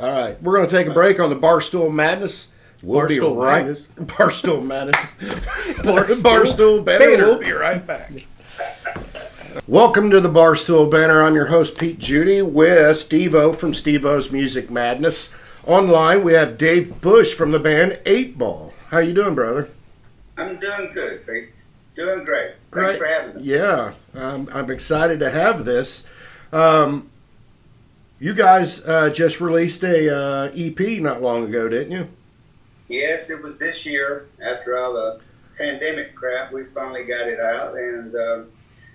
All right, we're going to take a break on the Barstool Madness. We'll be right. Madness. Barstool Madness. Barstool Banter. We'll be right back. Welcome to the Barstool Banter. I'm your host, Pete Judy, with Steve-O from Steve-O's Music Madness. Online, we have Dave Bush from the band 8BALL. How you doing, brother? I'm doing good, Pete. Doing great. Thanks for having me. Yeah, I'm excited to have this. You guys just released a EP not long ago, didn't you? Yes, it was this year. After all the pandemic crap, we finally got it out, and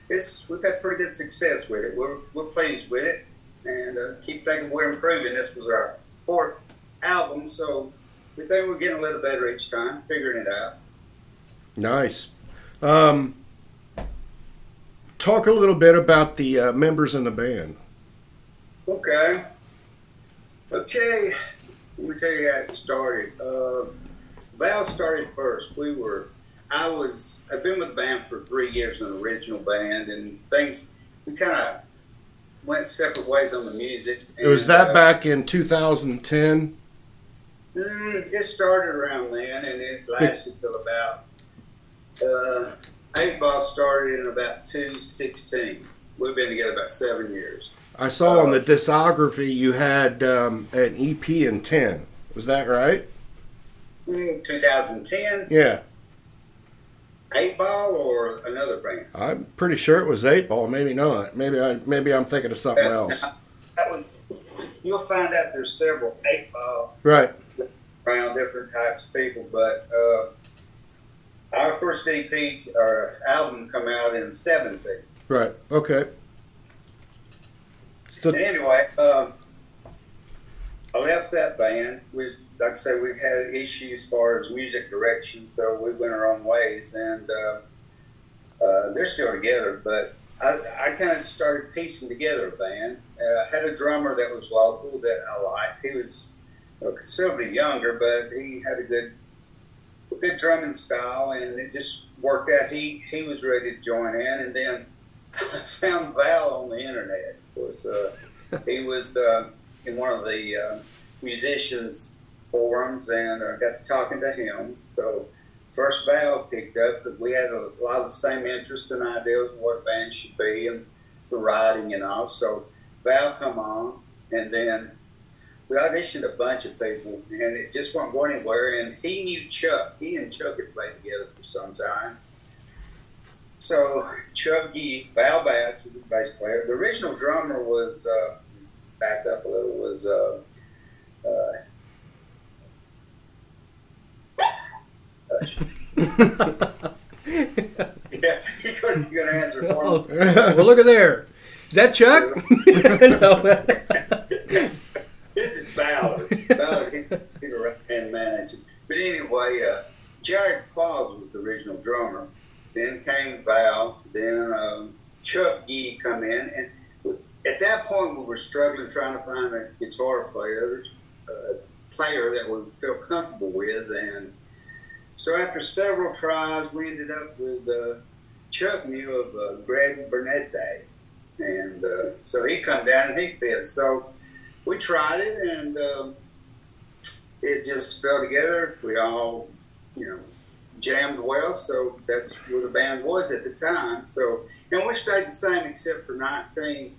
we've had pretty good success with it. We're pleased with it, and keep thinking we're improving. This was our fourth album, so we think we're getting a little better each time, figuring it out. Nice. Talk a little bit about the members in the band. Okay. Let me tell you how it started. Val started first. I've been with the band for 3 years in the original band, and we kind of went separate ways on the music. Was that back in 2010? It started around then, and it lasted till about 8BALL started in about 2016. We've been together about 7 years. I saw on the discography you had an EP in 10. Was that right? 2010? Yeah. 8BALL or another band? I'm pretty sure it was 8BALL. Maybe not. Maybe I'm thinking of something else. You'll find out there's several 8BALL right around different types of people, but our first EP or album come out in 2017. Right. Okay. Anyway, I left that band. Like I say, we've had issues as far as music direction, so we went our own ways, and they're still together. But I kind of started piecing together a band. I had a drummer that was local that I liked. He was considerably younger, but he had a good drumming style, and it just worked out. He was ready to join in, and then I found Val on the internet. He was in one of the musicians forums, and I got to talking to him. So first Val picked up, but we had a lot of the same interests and ideas of what a band should be and the writing and all. So Val come on, and then we auditioned a bunch of people, and it just wasn't going anywhere. And he knew Chuck. He and Chuck had played together for some time. So Chuck Gee, Val Bass was the bass player. The original drummer was, back up a little, was yeah, he couldn't answer for me. Well, look at there. Is that Chuck? This is Ballard. He's a right-hand manager. But anyway, Jared Claus was the original drummer. Then came Val, then Chuck Gee come in, and at that point we were struggling trying to find a guitar player that we feel comfortable with, and so after several tries we ended up with Chuck knew of Greg Bernette, and so he come down and he fit. So we tried it, and it just fell together. We all, jammed well, so that's where the band was at the time. So, and we stayed the same except for 19.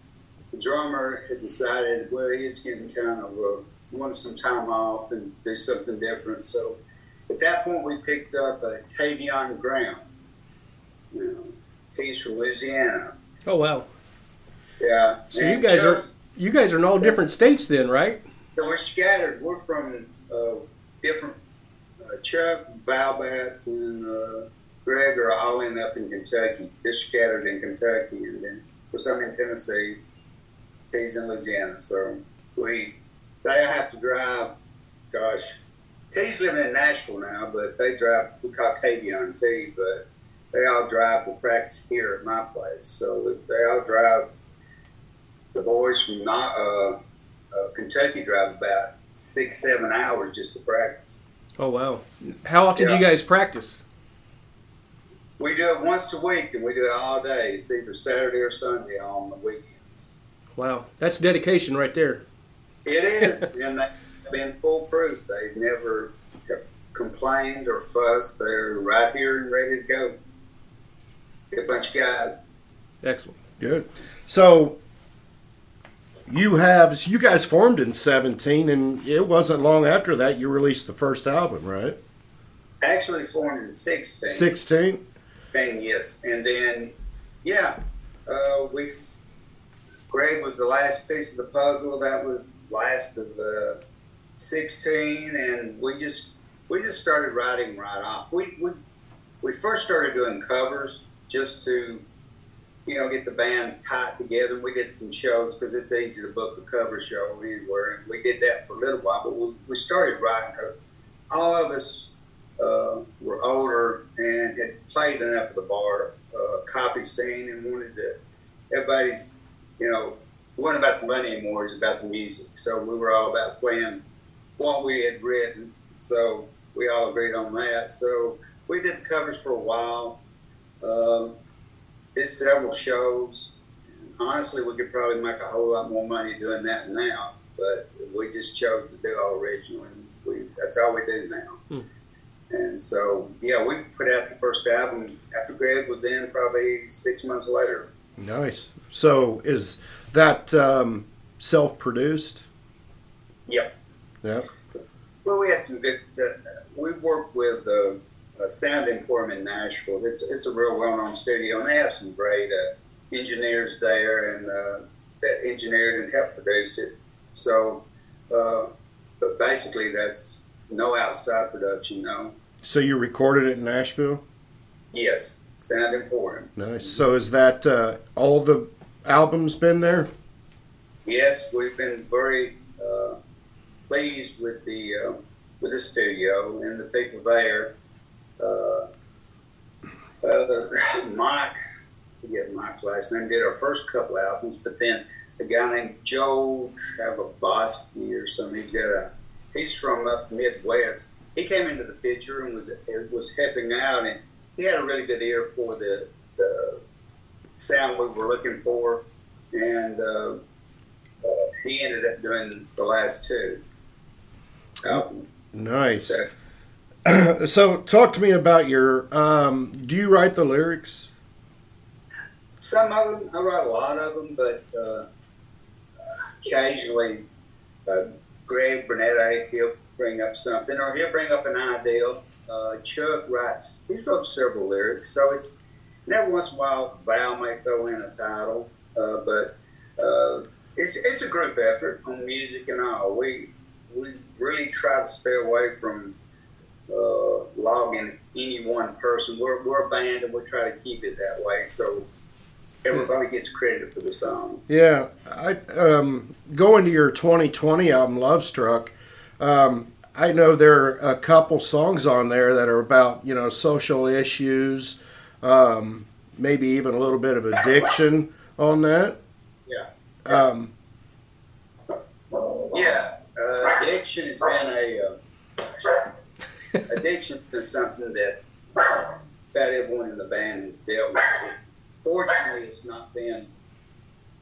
The drummer had decided, well, he's getting kind of wanted some time off and do something different. So, at that point, we picked up Tavion Graham. He's from Louisiana. Oh wow! Yeah. So you guys are in all different states then, right? So we're scattered. We're from different. Chuck, Val Batts, and Greg are all up in Kentucky. They're scattered in Kentucky, and then for some in Tennessee, he's in Louisiana. So they have to drive. Gosh, T's living in Nashville now, but they drive. We call Tavion T, but they all drive to practice here at my place. So they all drive. The boys from Kentucky drive about 6-7 hours just to practice. Oh, wow. How often do you guys practice? We do it once a week, and we do it all day. It's either Saturday or Sunday on the weekends. Wow. That's dedication right there. It is, and they've been foolproof. They've never complained or fussed. They're right here and ready to go. Good bunch of guys. Excellent. Good. So you guys formed in 17, and it wasn't long after that you released the first album, right? Actually formed in 16. 16? Yes. And then, Greg was the last piece of the puzzle. That was last of 16, and we just started writing right off. We first started doing covers just to, get the band tight together. We did some shows because it's easy to book a cover show anywhere, and we did that for a little while. But we started writing because all of us were older and had played enough of the bar copy scene and wanted to. Everybody's, it wasn't about the money anymore. It was about the music. So we were all about playing what we had written. So we all agreed on that. So we did the covers for a while. Did several shows. Honestly, we could probably make a whole lot more money doing that now, but we just chose to do all original, and that's all we do now. And so, we put out the first album after Greg was in probably 6 months later. Nice. So is that self-produced? Yep. Yeah. Well, we had some good. We worked with a Sound Emporium in Nashville. It's a real well-known studio, and they have some great engineers there, and that engineered and helped produce it. So, but basically, that's no outside production, no. So you recorded it in Nashville? Yes, Sound Emporium. Nice. So is that all the albums been there? Yes, we've been very pleased with the studio and the people there. Mike, I forget Mike's last name, did our first couple albums, but then a guy named Joe Travasky or something, he's from up Midwest. He came into the picture and was helping out, and he had a really good ear for the sound we were looking for, and he ended up doing the last two albums. Nice. So talk to me about your, do you write the lyrics? Some of them, I write a lot of them, but occasionally Greg Burnett, he'll bring up something, or he'll bring up an idea. Chuck he's wrote several lyrics, so it's, and every once in a while Val may throw in a title, but it's a group effort on music and all. We really try to stay away from logging any one person. We're a band, and we try to keep it that way, so everybody gets credit for the song. Yeah, I going to your 2020 album, Love Struck. I know there are a couple songs on there that are about social issues, maybe even a little bit of addiction on that. Yeah. Addiction has been addiction is something that about everyone in the band has dealt with. Fortunately, it's not been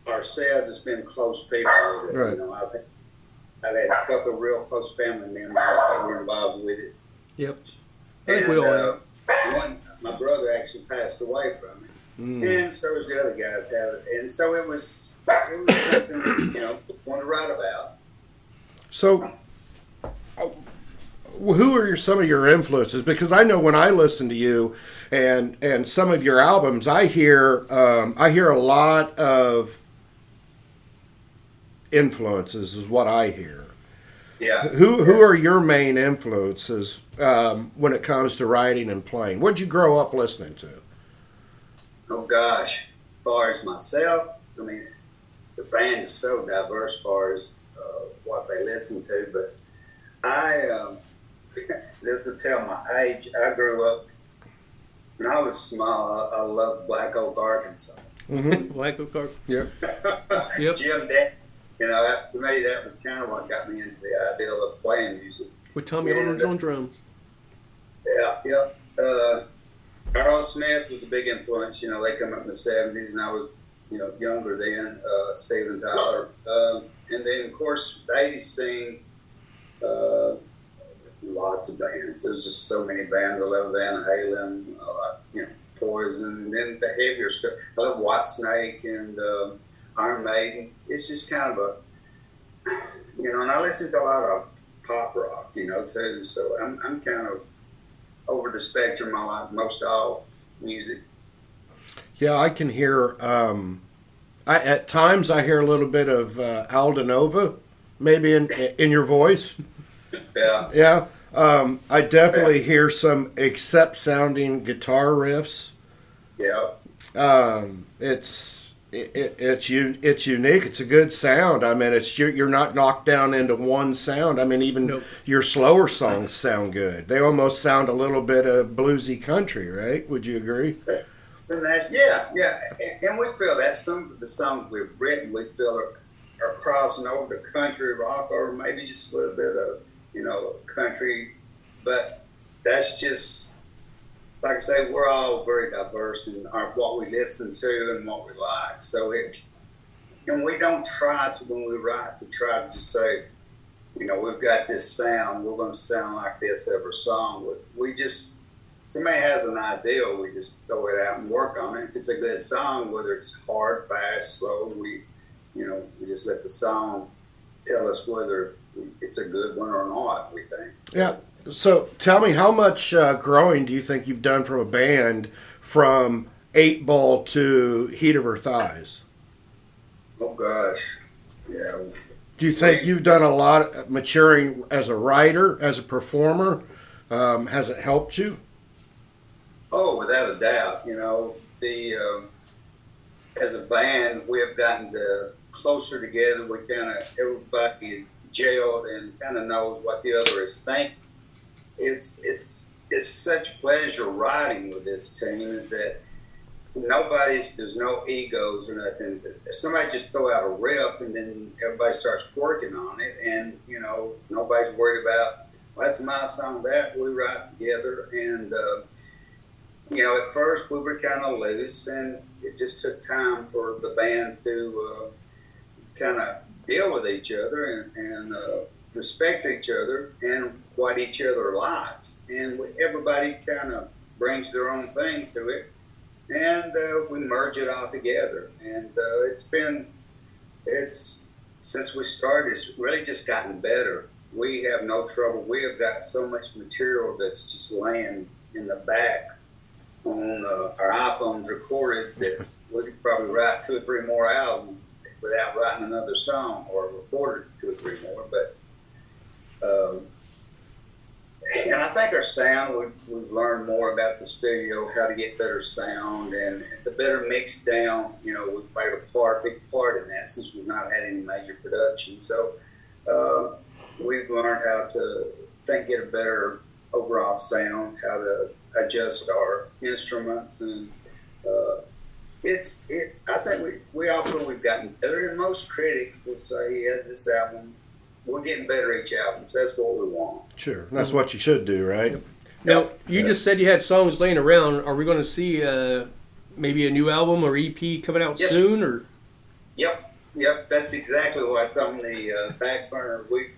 ourselves; it's been close people. Right. I've had a couple of real close family members that were involved with it. Yep. I think we all have. My brother actually passed away from it, and so as the other guys have it. And so it was something that, want to write about. So, who are some of your influences? Because I know when I listen to you and some of your albums, I hear a lot of influences is what I hear. Yeah. Who are your main influences when it comes to writing and playing? What'd you grow up listening to? Oh gosh, as far as myself, I mean, the band is so diverse as far as what they listen to, but this will tell my age. I grew up when I was small. I loved Black Oak, Arkansas. Mm-hmm. Black Oak, Arkansas. Yep. Yep. Jim Deck. To me, that was kind of what got me into the idea of playing music. With Tommy Aldridge on drums. Yeah. Aerosmith was a big influence. They come up in the 70s, and I was, younger then. Steven Tyler. And then, of course, the 80s scene, uh, lots of bands. There's just so many bands. I love Van Halen, Poison, and then the heavier stuff. I love Whitesnake and Iron Maiden. It's just kind of and I listen to a lot of pop rock, too. So I'm kind of over the spectrum. I like most all music. Yeah, I can hear. At times I hear a little bit of Aldo Nova, maybe in your voice. Yeah. Yeah. I definitely hear some accept sounding guitar riffs. Yeah. It's unique. It's a good sound. I mean, you're not knocked down into one sound. I mean, even your slower songs sound good. They almost sound a little bit of bluesy country, right? Would you agree? Yeah. And we feel that some of the songs we've written, we feel are crossing over to country rock, or maybe just a little bit of country. But that's just, like I say, we're all very diverse in what we listen to and what we like. So and we don't try to, when we write, to try to just say, we've got this sound, we're going to sound like this every song. We just, somebody has an idea, we just throw it out and work on it. If it's a good song, whether it's hard, fast, slow, we just let the song tell us whether it's a good one or not, we think. So, yeah. So tell me, how much growing do you think you've done from a band from 8-Ball to Heat of Her Thighs? Oh, gosh. Yeah. Do you think you've done a lot of maturing as a writer, as a performer? Has it helped you? Oh, without a doubt. As a band, we have gotten closer together. We everybody is gelled and kind of knows what the other is thinking. It's such pleasure writing with this team, is that there's no egos or nothing. Somebody just throw out a riff and then everybody starts working on it, and nobody's worried about, well, that's my song that we write together. And at first we were kind of loose, and it just took time for the band to kind of deal with each other and respect each other and what each other likes. And everybody kind of brings their own thing to it, and we merge it all together. And since we started, it's really just gotten better. We have no trouble. We have got so much material that's just laying in the back on our iPhones recorded that we could probably write 2 or 3 more albums without writing another song, or recorded 2 or 3 more. But and I think our sound, we've learned more about the studio, how to get better sound and the better mix down. We've played a big part in that, since we've not had any major production. So we've learned how to get a better overall sound, how to adjust our instruments, and I think we all feel we've gotten better, and most critics will say, yeah, this album, we're getting better each album. So that's what we want. Sure, that's what you should do, right? Now, you just said you had songs laying around. Are we going to see maybe a new album or EP coming out soon? Or Yep, that's exactly what's on the back burner. We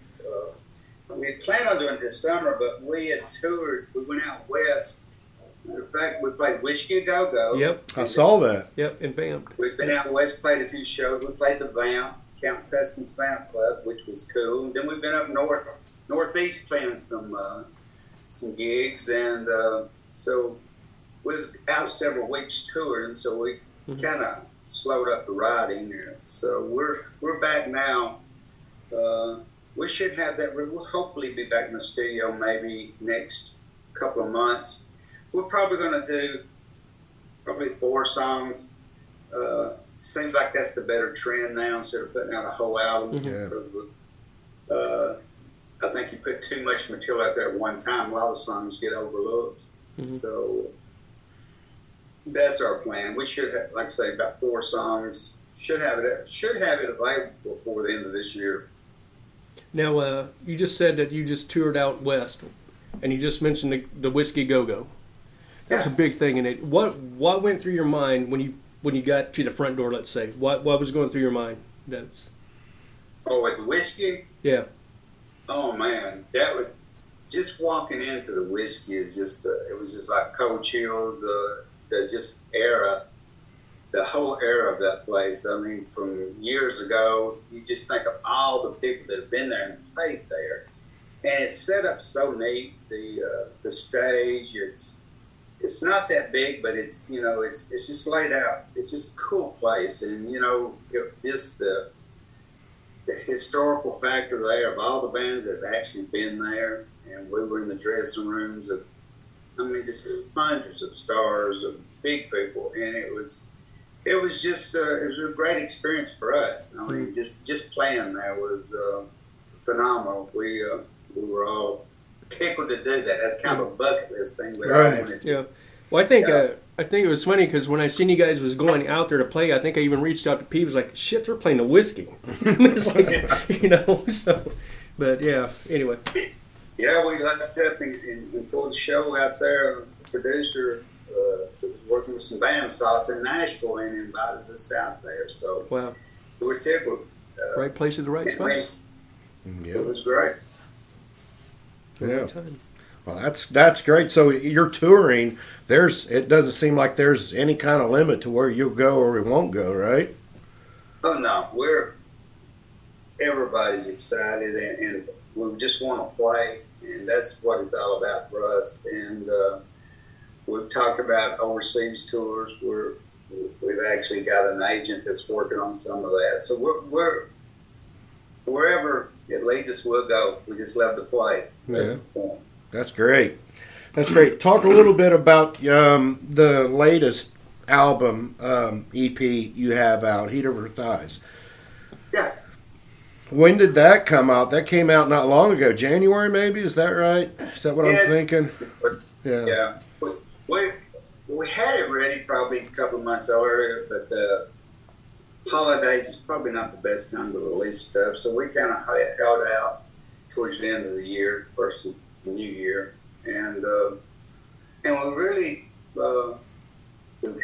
planned on doing it this summer, but we had toured. We went out west. Matter of fact, we played Whiskey A Go Go. Yep, I saw that. Yep, and Vamp. We've been out west, played a few shows. We played the Vamp, Count Customs Vamp Club, which was cool. And then we've been up northeast playing some gigs, and so we was out several weeks touring. So we kind of slowed up the writing there. So we're back now. We should have that. We'll hopefully be back in the studio maybe next couple of months. We're probably going to do 4 songs. Seems like that's the better trend now, instead of putting out a whole album. Because I think you put too much material out there at one time, a lot of songs get overlooked. So that's our plan. We should have, like I say, about 4 songs. Should have it available before the end of this year. Now, you just said that you just toured out west, and you just mentioned the Whiskey Go Go. That's a big thing in it. What went through your mind when you got to the front door? Let's say what was going through your mind? Oh, with the whiskey? Yeah. Oh man, that was just walking into the whiskey is just it was just like cold chills. The just era, the whole era of that place. I mean, from years ago, you just think of all the people that have been there and played there, and it's set up so neat. The stage, it's not that big, but it's it's just laid out. It's just a cool place, and just the historical factor there of all the bands that have actually been there, and we were in the dressing rooms of, just hundreds of stars of big people, and it was just it was a great experience for us. I mean, just playing there was phenomenal. We were all tickled to do that. That's kind of a bucket list thing, but I wanted to. Yeah. Well, I think it was funny because when I seen you guys was going out there to play, I think I even reached out to Pete. Was like, shit, they're playing the whiskey. It's like, so. But yeah, anyway. Yeah, we left up and pulled the show out there. The producer that was working with some bands saw us in Nashville and invited us out there. So wow, we were tickled. Right place at the right spot. It was great. Yeah. Well, that's great. So you're touring. It doesn't seem like there's any kind of limit to where you'll go or we won't go, right? Oh no, everybody's excited and we just want to play, and that's what it's all about for us. And we've talked about overseas tours. We've actually got an agent that's working on some of that. So we're wherever it leads us, we'll go. We just love to play. Yeah. Perform. That's great. That's great. Talk a little bit about the latest album EP you have out, Heat Over Thighs. Yeah. When did that come out? That came out not long ago. January, maybe? Is that right? Is that what I'm thinking? Yeah. Yeah. We had it ready probably a couple of months earlier, but the holidays is probably not the best time to release stuff, so we kind of held out towards the end of the year, first of the new year, and we really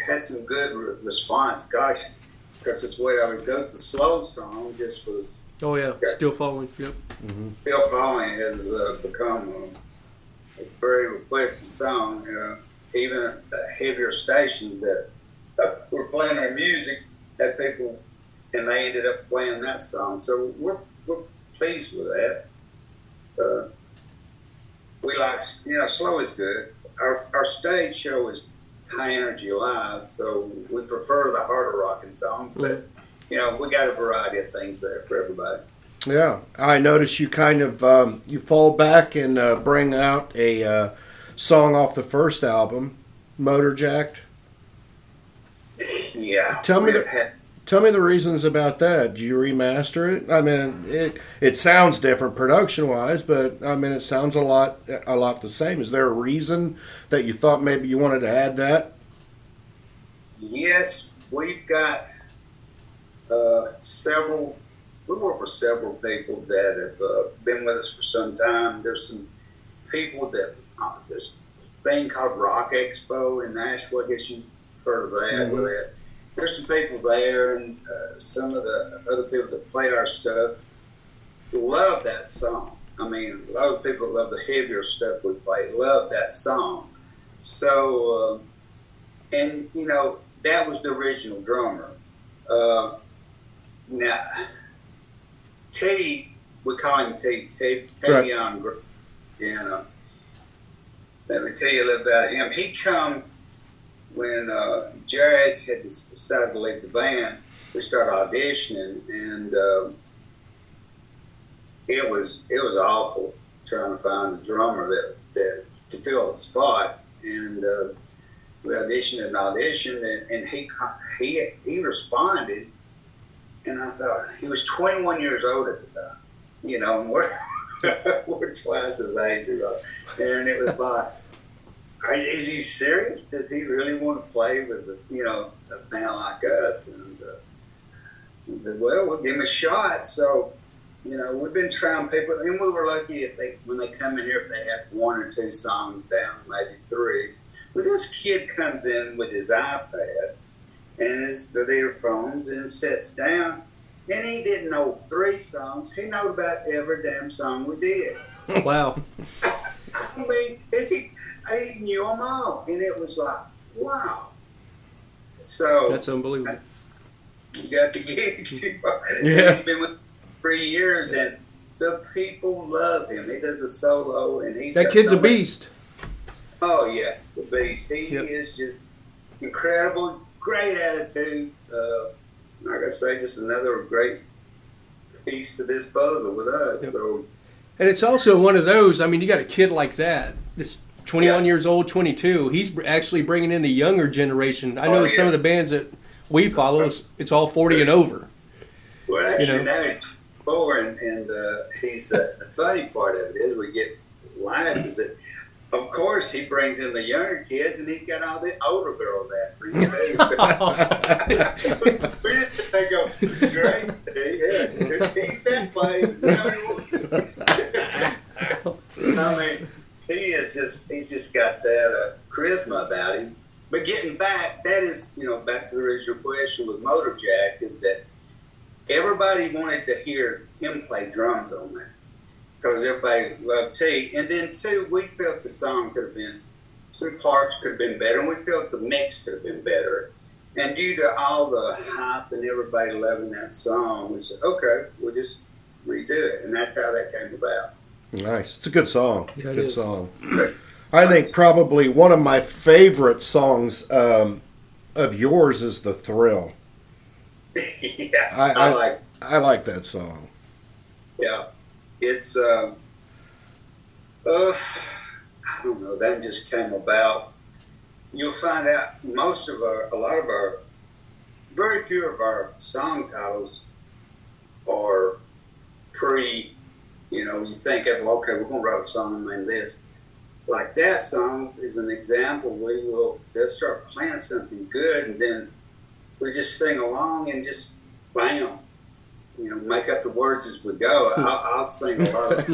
had some good response. Gosh, because it's the way I always goes. The slow song just was. Oh yeah, Still Falling. Yep. Mm-hmm. Still Falling has become a very requested song. Even heavier stations that were playing our music had people, and they ended up playing that song. So we're pleased with that. We like, slow is good. Our stage show is high energy live, so we prefer the harder rocking song. But we got a variety of things there for everybody. Yeah, I notice you kind of you fall back and bring out a song off the first album, Motor Jacked. Yeah. Tell me the reasons about that. Did you remaster it? I mean, it sounds different production wise, but I mean, it sounds a lot the same. Is there a reason that you thought maybe you wanted to add that? Yes, we've got several. We work with several people that have been with us for some time. There's some people that there's a thing called Rock Expo in Nashville. I guess you've heard of that. Mm-hmm. There's some people there, and some of the other people that play our stuff love that song. I mean, a lot of people that love the heavier stuff we play love that song. So, and that was the original drummer. Now, T, we call him T Young, and let me tell you a little about him. He come when Jared had decided to leave the band. We started auditioning, and it was awful trying to find a drummer that to fill the spot. And we auditioned and he responded. And I thought, he was 21 years old at the time, and we're twice his age. And it was like, is he serious? Does he really want to play with a band like us? And well, we'll give him a shot. So, we've been trying people, and we were lucky when they come in here, if they have one or two songs down, maybe three. But this kid comes in with his iPad and the earphones and sits down, And he didn't know 3 songs. He knew about every damn song we did. Wow. I mean, he knew them all. And it was like, wow. So That's unbelievable. You got the gig. Yeah. He's been with 3 years, and the people love him. He does a solo, and he's That got kid's so a beast. Oh yeah, the beast. He Yep. is just incredible. Great attitude. Like I say, just another great piece to this puzzle with us. Yep. So, And it's also one of those, I mean, you got a kid like that. This 21 Yeah. years old, 22. He's actually bringing in the younger generation. I know Oh, that some yeah. of the bands that we follow, it's all 40 and over. well, actually, You know. now he's 4, and he's the funny part of it is we get laughed is that, of course, he brings in the younger kids, and he's got all the older girls after him. They go, great, yeah, he's that way. I mean, he's just got that charisma about him. But getting back, that is, back to the original question with Motor Jack, is that everybody wanted to hear him play drums on that. Because everybody loved T. And then, too, we felt the song could have been, some parts could have been better, and we felt the mix could have been better. And due to all the hype and everybody loving that song, we said, okay, we'll just redo it. And that's how that came about. Nice. It's a good song. Yeah, it good is. song. I think probably one of my favorite songs of yours is The Thrill. Yeah, I like that song. Yeah. It's, I don't know, that just came about. You'll find out very few of our song titles are you think of, okay, we're going to write a song named this. Like that song is an example. They'll start playing something good, and then we just sing along and just bam. Make up the words as we go. I'll sing a lot of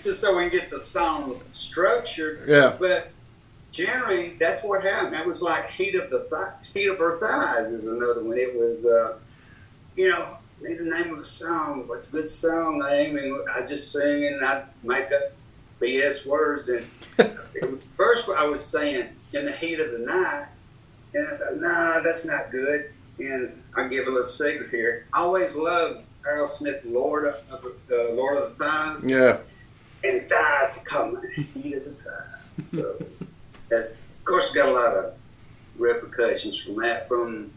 just so we can get the song structured. Yeah. But generally, that's what happened. That was like Heat of Her Thighs is another one. It was, need the name of a song. What's a good song name? And I just sing and I make up BS words. And first I was saying In the Heat of the Night, and I thought, nah, that's not good. And I'll give a little secret here. I always loved Aerosmith, Lord of the Thighs. Yeah. And thighs coming, heat of the thighs. So, of course, got a lot of repercussions from that, from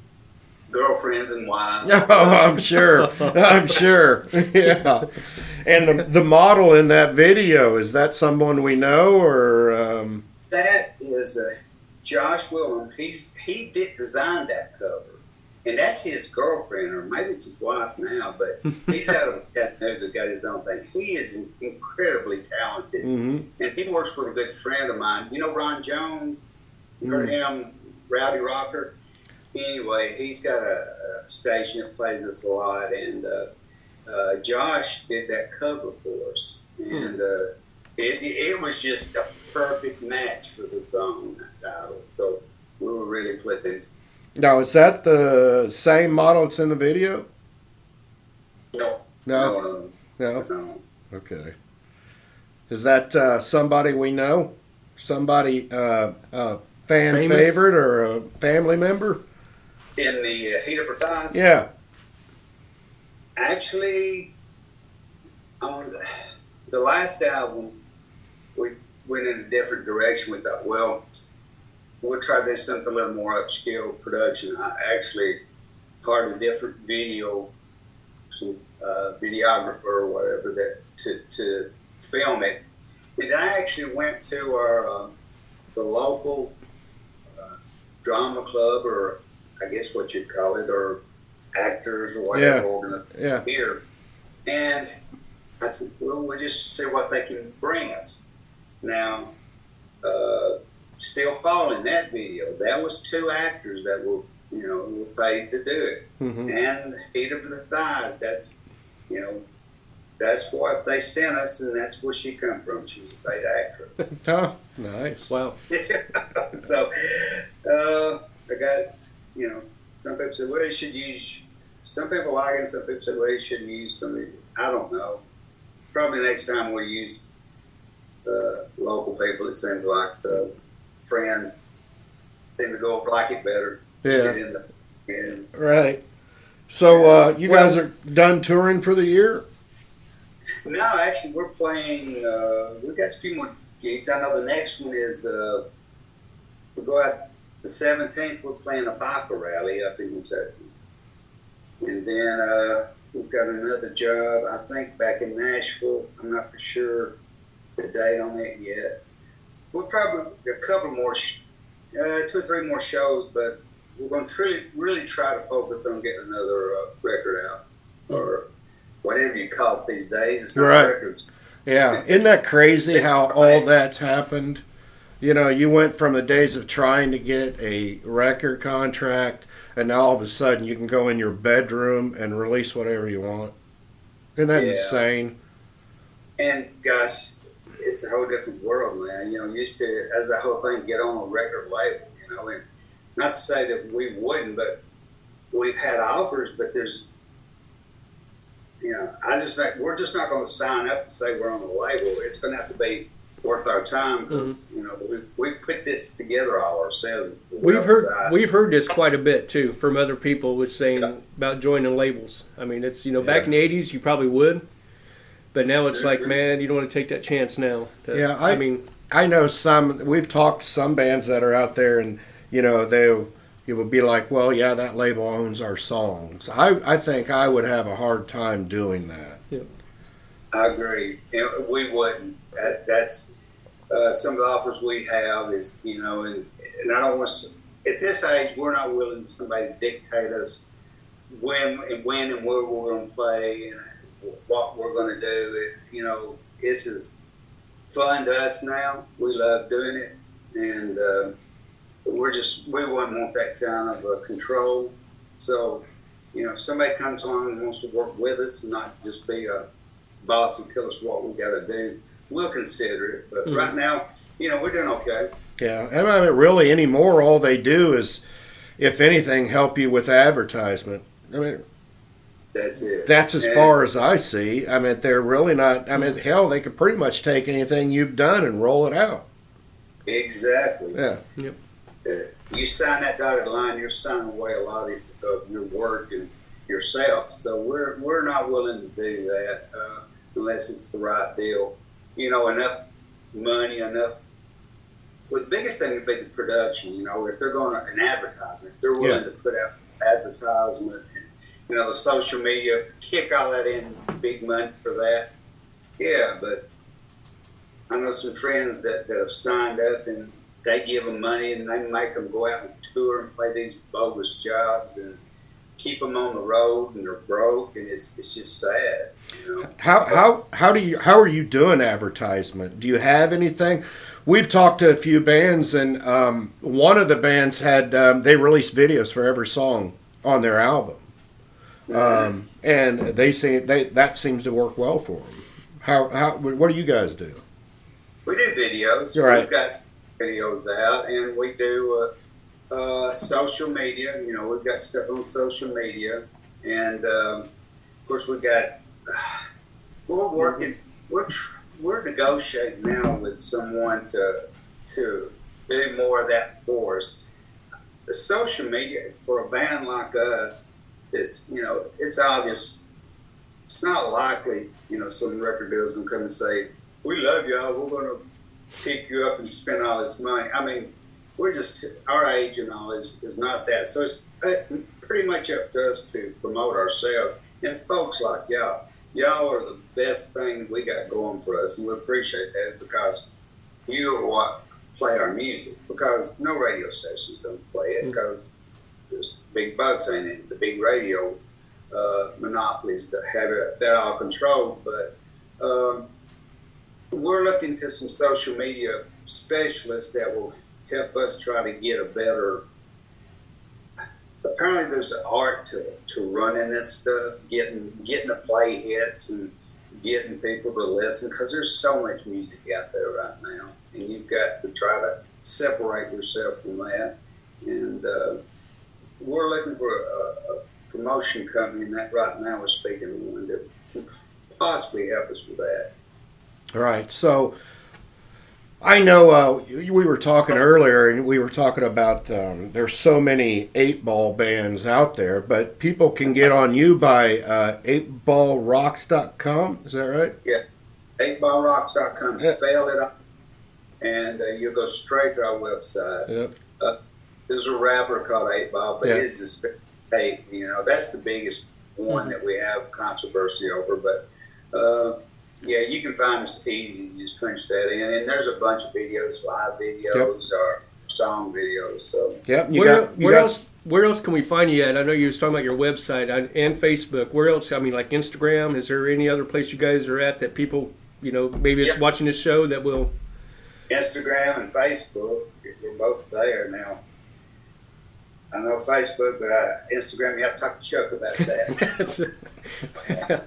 girlfriends and wives. Oh, I'm sure. I'm sure. Yeah. And the model in that video, is that someone we know, or? That is Josh Willem. He did design that cover. And that's his girlfriend, or maybe it's his wife now, but he's out of Chattanooga, got his own thing. He is incredibly talented, and he works with a good friend of mine. You know Ron Jones? You heard him, Rowdy Rocker? Anyway, he's got a station that plays us a lot, and Josh did that cover for us. And it was just a perfect match for the song title, so we were really pleased. Now, is that the same model that's in the video? No. No. No. Okay. Is that somebody we know? Somebody, fan Famous? favorite or a family member? In the Heat of Her Thighs? Yeah. Actually, on the last album, we went in a different direction. We thought, well, we'll try to do something a little more upscale production. I actually hired a different some videographer or whatever to film it. And I actually went to our the local drama club, or I guess what you'd call it, or actors or whatever, here. And I said, well, we'll just see what they can bring us. Now, still following that video, that was 2 actors that were paid to do it. And Heat of the Thighs, that's what they sent us, and that's where she come from. She was a paid actor. Oh, nice. Wow. So, I got, some people said, well, you should use some people like it, some people say, well, you shouldn't use some. I don't know. Probably next time we'll use local people. It seems like friends seem to go like it better. Yeah. Get in the, Right. So you guys are done touring for the year? No, actually, we're playing. We've got a few more gigs. I know the next one is we go out the 17th. We're playing a biker rally up in Kentucky, and then we've got another job. I think back in Nashville. I'm not for sure the date on it yet. We'll probably a couple more, 2 or 3 more shows, but we're going to really try to focus on getting another record out, or whatever you call it these days. It's not records. Yeah. Isn't that crazy how all that's happened? You know, you went from the days of trying to get a record contract, and now all of a sudden you can go in your bedroom and release whatever you want. Isn't that insane? And gosh, it's a whole different world, man. You know, used to, as the whole thing, get on a record label, you know, and not to say that we wouldn't, but we've had offers, but there's, you know, I just think we're just not going to sign up to say we're on the label. It's going to have to be worth our time because, you know, we've put this together all ourselves. We've heard this quite a bit too from other people with saying about joining labels. I mean, it's, you know, back in the 80s you probably would, but now it's like, man, you don't want to take that chance now. Yeah, I know we've talked to some bands that are out there, and you know, it would be like, well, yeah, that label owns our songs. I think I would have a hard time doing that. Yeah. I agree. You know, we wouldn't. That's some of the offers we have is, you know, and I don't want to, at this age, we're not willing to somebody to dictate us when and where we're going to play and what we're going to do. You know, this is fun to us now. We love doing it, and we wouldn't want that kind of control. So, you know, if somebody comes on and wants to work with us and not just be a boss and tell us what we got to do, we'll consider it. But right now, you know, we're doing okay. Yeah, and I mean, really anymore, all they do is, if anything, help you with advertisement. I mean, that's it. That's as far as I see. I mean, they're really not. I mean, hell, they could pretty much take anything you've done and roll it out. Exactly. Yeah. Yep. You sign that dotted line, you're signing away a lot of your work and yourself. So we're not willing to do that unless it's the right deal. You know, enough money, enough. Well, the biggest thing would be the production. You know, if they're going to an advertisement, if they're willing to put out advertisement, and, you know, the social media, kick all that in, big money for that. Yeah, but I know some friends that have signed up and they give them money and they make them go out and tour and play these bogus jobs and keep them on the road, and they're broke, and it's just sad. You know? How are you doing advertisement? Do you have anything? We've talked to a few bands, and one of the bands had they released videos for every song on their album, and that seems to work well for them. What do you guys do? We do videos. Right. We've got videos out, and we do social media. You know, we've got stuff on social media, and of course we've got. We're working. We're negotiating now with someone to do more of that for us. The social media for a band like us, it's, you know, it's obvious. It's not likely, you know, some record deal's gonna come and say, "We love y'all. We're gonna pick you up and spend all this money." I mean, we're just, our age and all is not that. So it's pretty much up to us to promote ourselves. And folks like y'all are the best thing we got going for us, and we appreciate that because you are what play our music. Because no radio stations don't play it because there's big bucks in it, the big radio monopolies that have that all controlled. But we're looking to some social media specialists that will help us try to get a better. Apparently, there's an art to running this stuff, getting to play hits and getting people to listen, because there's so much music out there right now, and you've got to try to separate yourself from that. And we're looking for promotion company that right now we're speaking of one that can possibly help us with that. All right. So I know we were talking earlier, and we were talking about there's so many 8-ball bands out there, but people can get on you by 8ballrocks.com. Is that right? Yeah, 8ballrocks.com. Spell it out, and you'll go straight to our website. Yep. There's a rapper called 8Ball, but Yeah. his is 8. That's the biggest one that we have controversy over. But yeah, you can find us easy. You just punch that in, and there's a bunch of videos, live videos or song videos. So Yep. Where else can we find you at? I know you was talking about your website and Facebook. Where else? I mean, like Instagram. Is there any other place you guys are at that people, maybe it's watching this show that will? Instagram and Facebook, we're both there now. I know Facebook, but Instagram, you have to talk to Chuck about that.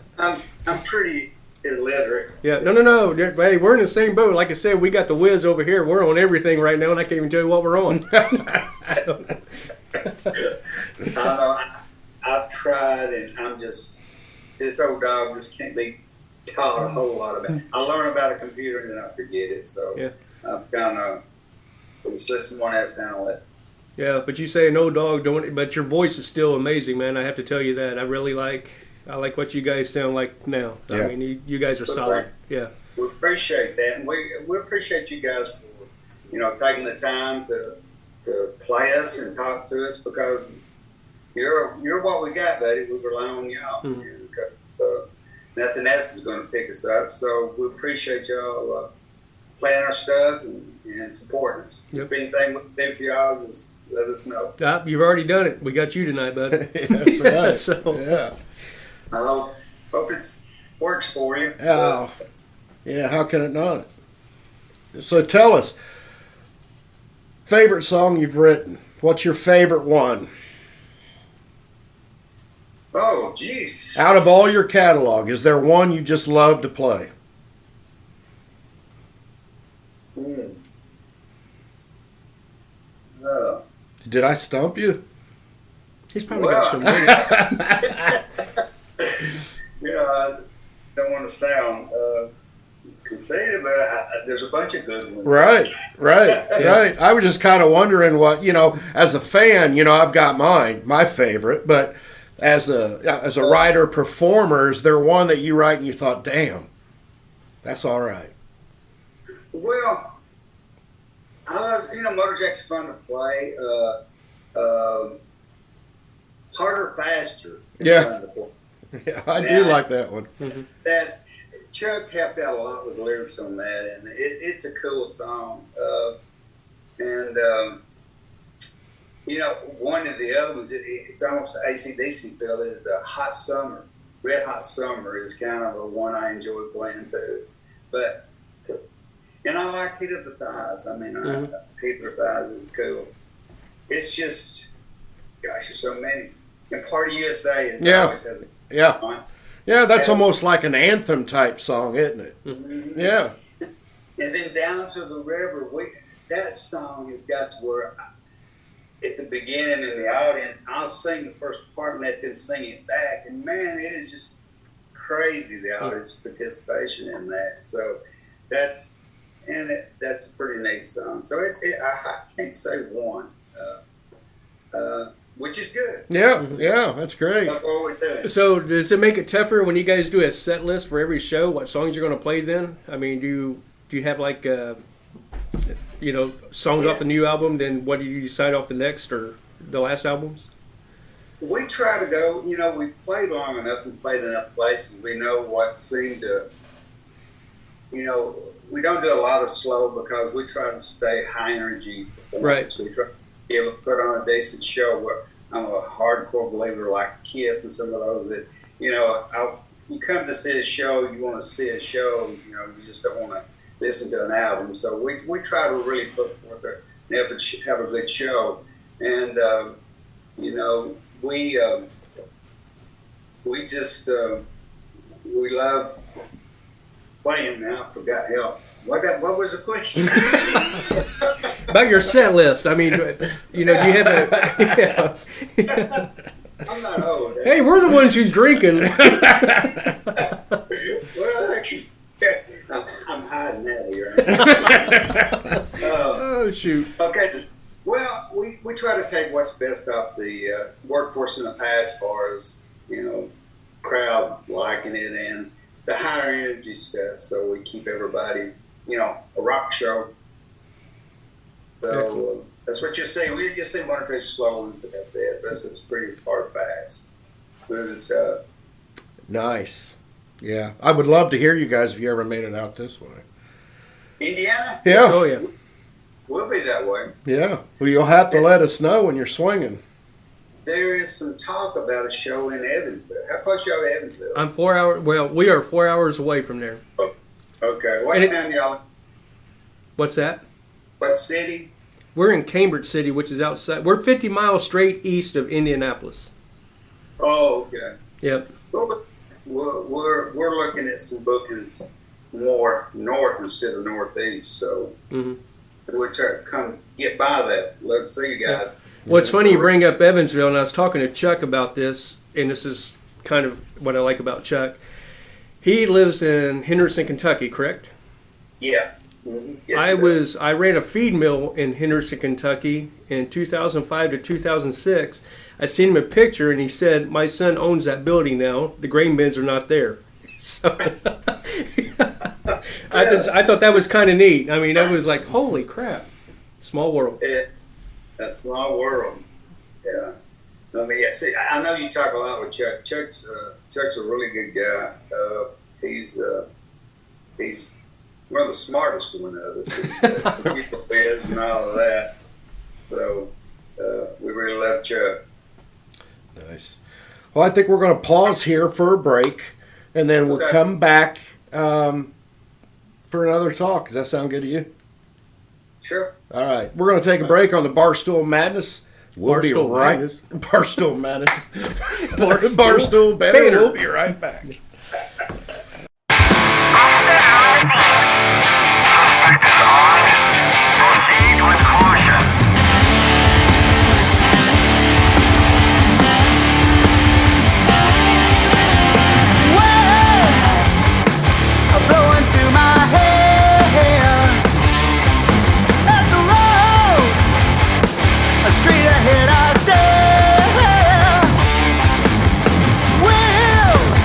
I'm pretty illiterate. Yeah, no. Hey, we're in the same boat. Like I said, we got the whiz over here. We're on everything right now, and I can't even tell you what we're on. So. I know. I've tried, and this old dog just can't be taught a whole lot about it. I learn about a computer, and then I forget it. So yeah. I've kind of just let someone else handle it. Yeah, but you say no dog, but your voice is still amazing, man. I have to tell you that. I like what you guys sound like now. Yeah. I mean, you guys are solid. Yeah. We appreciate that, and we appreciate you guys for taking the time to play us and talk to us, because you're what we got, buddy. We rely on y'all. Mm-hmm. Nothing else is going to pick us up, so we appreciate y'all playing our stuff and supporting us. Yep. If anything we can do for y'all, just let us know. You've already done it. We got you tonight, bud. That's right. So. Yeah. I hope it works for you. Oh, yeah. How can it not? So tell us, favorite song you've written. What's your favorite one? Oh, jeez. Out of all your catalog, is there one you just love to play? Did I stump you? He's probably got some. I don't want to sound conceited, but there's a bunch of good ones. Right. I was just kind of wondering what, as a fan, I've got my favorite, but as a writer performer, is there one that you write and you thought, damn, that's all right? Well, I love, Motor Jack's fun to play. Harder, Faster is fun to play. Yeah, I do like that one. Mm-hmm. That Chuck helped out a lot with the lyrics on that, and it's a cool song. One of the other ones, it's almost an AC/DC feel, is the Hot Summer. Red Hot Summer is kind of a one I enjoy playing too. And I like Heat of the Thighs. I mean, Heat of the Thighs is cool. It's just, gosh, there's so many. And Party USA always has a content. Yeah, that's almost like an anthem type song, isn't it? Mm-hmm. Yeah. And then Down to the River, that song has got to where at the beginning in the audience, I'll sing the first part and let them sing it back. And man, it is just crazy, the audience participation in that. So that's a pretty neat song. So I can't say one, which is good. Yeah, that's great. That's what we're doing. So does it make it tougher when you guys do a set list for every show? What songs you're going to play then? I mean, do you have like songs off the new album? Then what do you decide off the next or the last albums? We try to go. We've played long enough and played enough places. We know what seemed to. We don't do a lot of slow because we try to stay high energy performance. Right. We try to be able to put on a decent show. Where I'm a hardcore believer like Kiss and some of those that you come to see a show, you want to see a show. You just don't want to listen to an album. So we try to really put forth an effort to have a good show, and we just we love playing. Now I forgot help. What was the question? About your set list. I mean, do you have a? I'm not old. Hey, we're the ones who's drinking. Well, I'm hiding that here. Oh, shoot. Okay. Well, we try to take what's best off the workforce in the past, as far as, crowd liking it and the higher energy stuff. So we keep everybody, a rock show. So that's what you say. We just say one or two slow ones, but that's it. The rest of it's pretty hard, fast, moving stuff. Nice. Yeah, I would love to hear you guys if you ever made it out this way. Indiana? Yeah. Oh, yeah. We'll be that way. Yeah. Well, you'll have to let us know when you're swinging. There is some talk about a show in Evansville. How close y'all to Evansville? I'm 4 hours. Well, we are 4 hours away from there. Okay. What town y'all? What's that? What city? We're in Cambridge City, which is outside. We're 50 miles straight east of Indianapolis. Oh, okay. Yep. We're looking at some bookings more north instead of northeast, so we'll try to come get by that. Let's see you guys. What's funny, you bring up Evansville, and I was talking to Chuck about this, and this is kind of what I like about Chuck. He lives in Henderson, Kentucky, correct? Yeah. Mm-hmm. Yes, I ran a feed mill in Henderson, Kentucky in 2005 to 2006. I seen him a picture, and he said, "My son owns that building now. The grain bins are not there." So I thought that was kind of neat. I mean, that was like, holy crap, small world. A small world. Yeah. I mean, yeah. See, I know you talk a lot with Chuck. Chuck's a really good guy. He's one of the smartest one of us. He's the biz and all of that. So we really love Chuck. Nice. Well, I think we're going to pause here for a break, and then we'll come back for another talk. Does that sound good to you? Sure. All right. We're going to take a break on the Barstool Madness. We'll be right. Barstool Madness. Barstool Banter. We'll be right back. Proceed with caution. Blowing through my head. At the road, a street ahead I stare. Wheels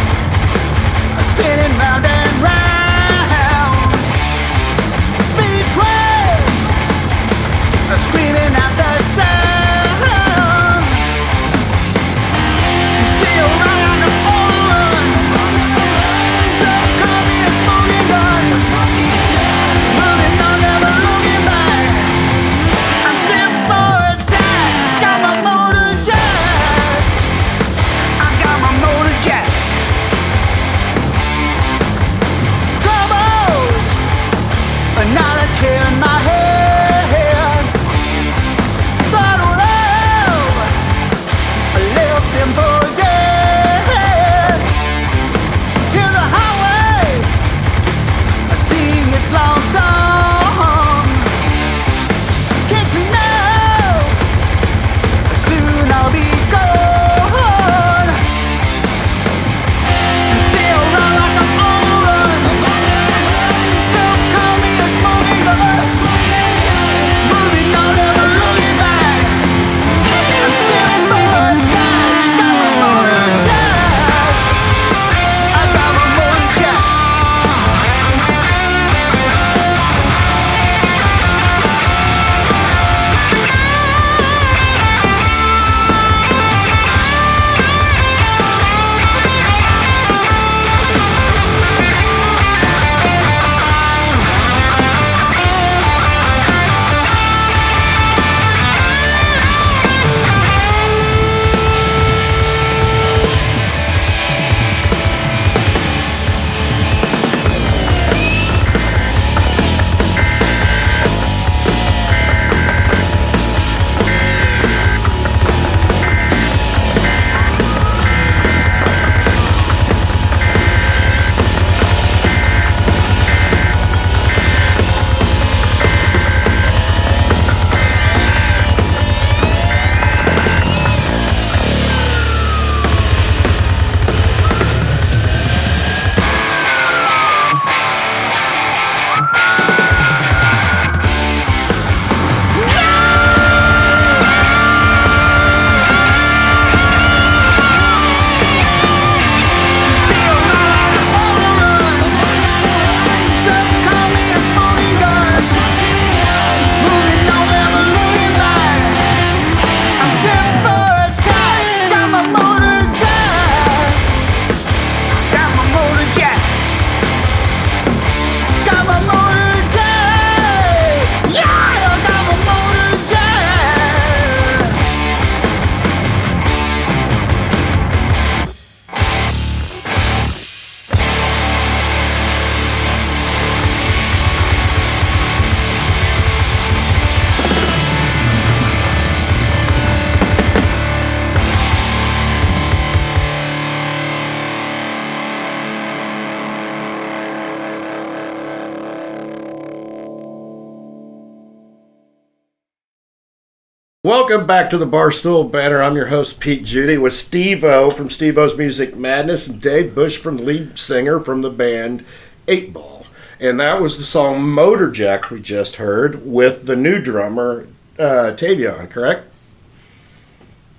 Welcome back to the Barstool Banter. I'm your host, Pete Judy, with Steve-O from Steve-O's Music Madness and Dave Bush, from the lead singer from the band 8-Ball. And that was the song Motorjack we just heard with the new drummer, Tavion, correct?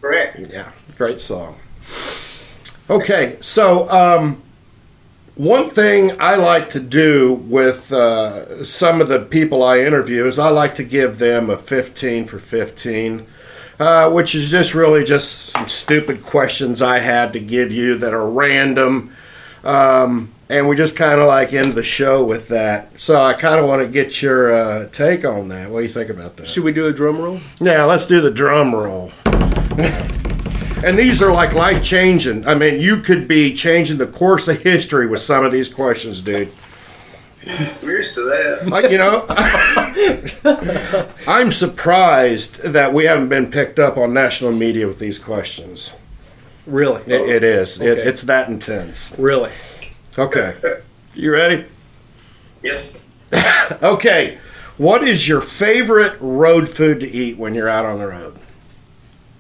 Correct. Yeah, great song. Okay, so one thing I like to do with some of the people I interview is I like to give them a 15 for 15, which is just really just some stupid questions I have to give you that are random. And we just kind of like end the show with that. So I kind of want to get your take on that. What do you think about that? Should we do a drum roll? Yeah, let's do the drum roll. And these are like life-changing. I mean, you could be changing the course of history with some of these questions, dude. We're used to that. Like, you know, I'm surprised that we haven't been picked up on national media with these questions. Really? It is. Okay. It's that intense. Really? Okay. You ready? Yes. Okay. What is your favorite road food to eat when you're out on the road?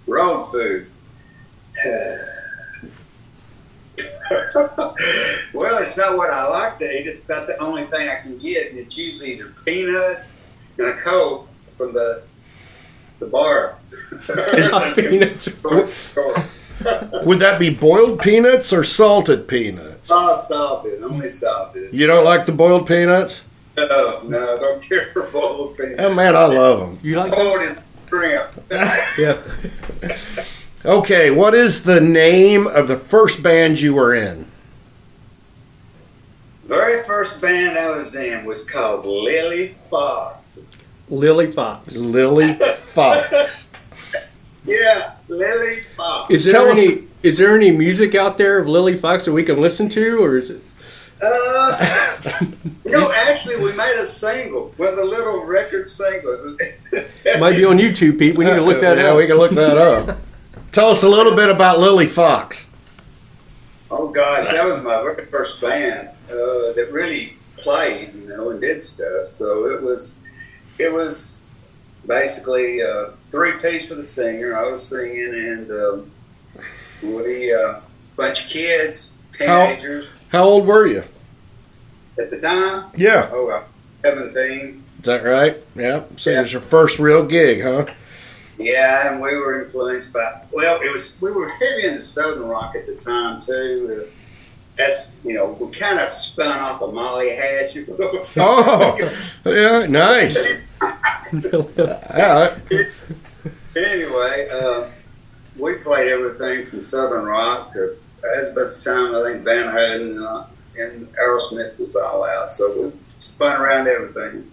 Road food. Well, it's not what I like to eat. It's about the only thing I can get, and it's usually either peanuts and a Coke from the bar. Peanuts. Would that be boiled peanuts or salted peanuts? Oh, salted. Only salted. You don't like the boiled peanuts? No, don't care for boiled peanuts. Oh, man, I love them. You like Boiled is shrimp. Yeah. Okay, what is the name of the first band you were in? Very first band I was in was called Lily Fox. Lily Fox. Lily Fox. Yeah, Lily Fox. Is there any music out there of Lily Fox that we can listen to, or is it? Actually, we made a single, one of the little record singles. Might be on YouTube, Pete. We need to look that Yeah, up. we can look that up. Tell us a little bit about Lily Fox. Oh gosh, that was my very first band that really played, and did stuff. So it was basically a three-piece with a singer. I was singing, and we bunch of kids, teenagers. How old were you? At the time. Yeah. Oh, I was 17. Is that right? Yeah. So Yeah. it was your first real gig, huh? Yeah, and we were influenced by. Well, we were heavy into Southern rock at the time too. We kind of spun off of Molly Hatch. Oh, yeah, nice. Yeah. Anyway, we played everything from Southern rock to, as by the time I think Van Halen and Aerosmith was all out. So we spun around everything.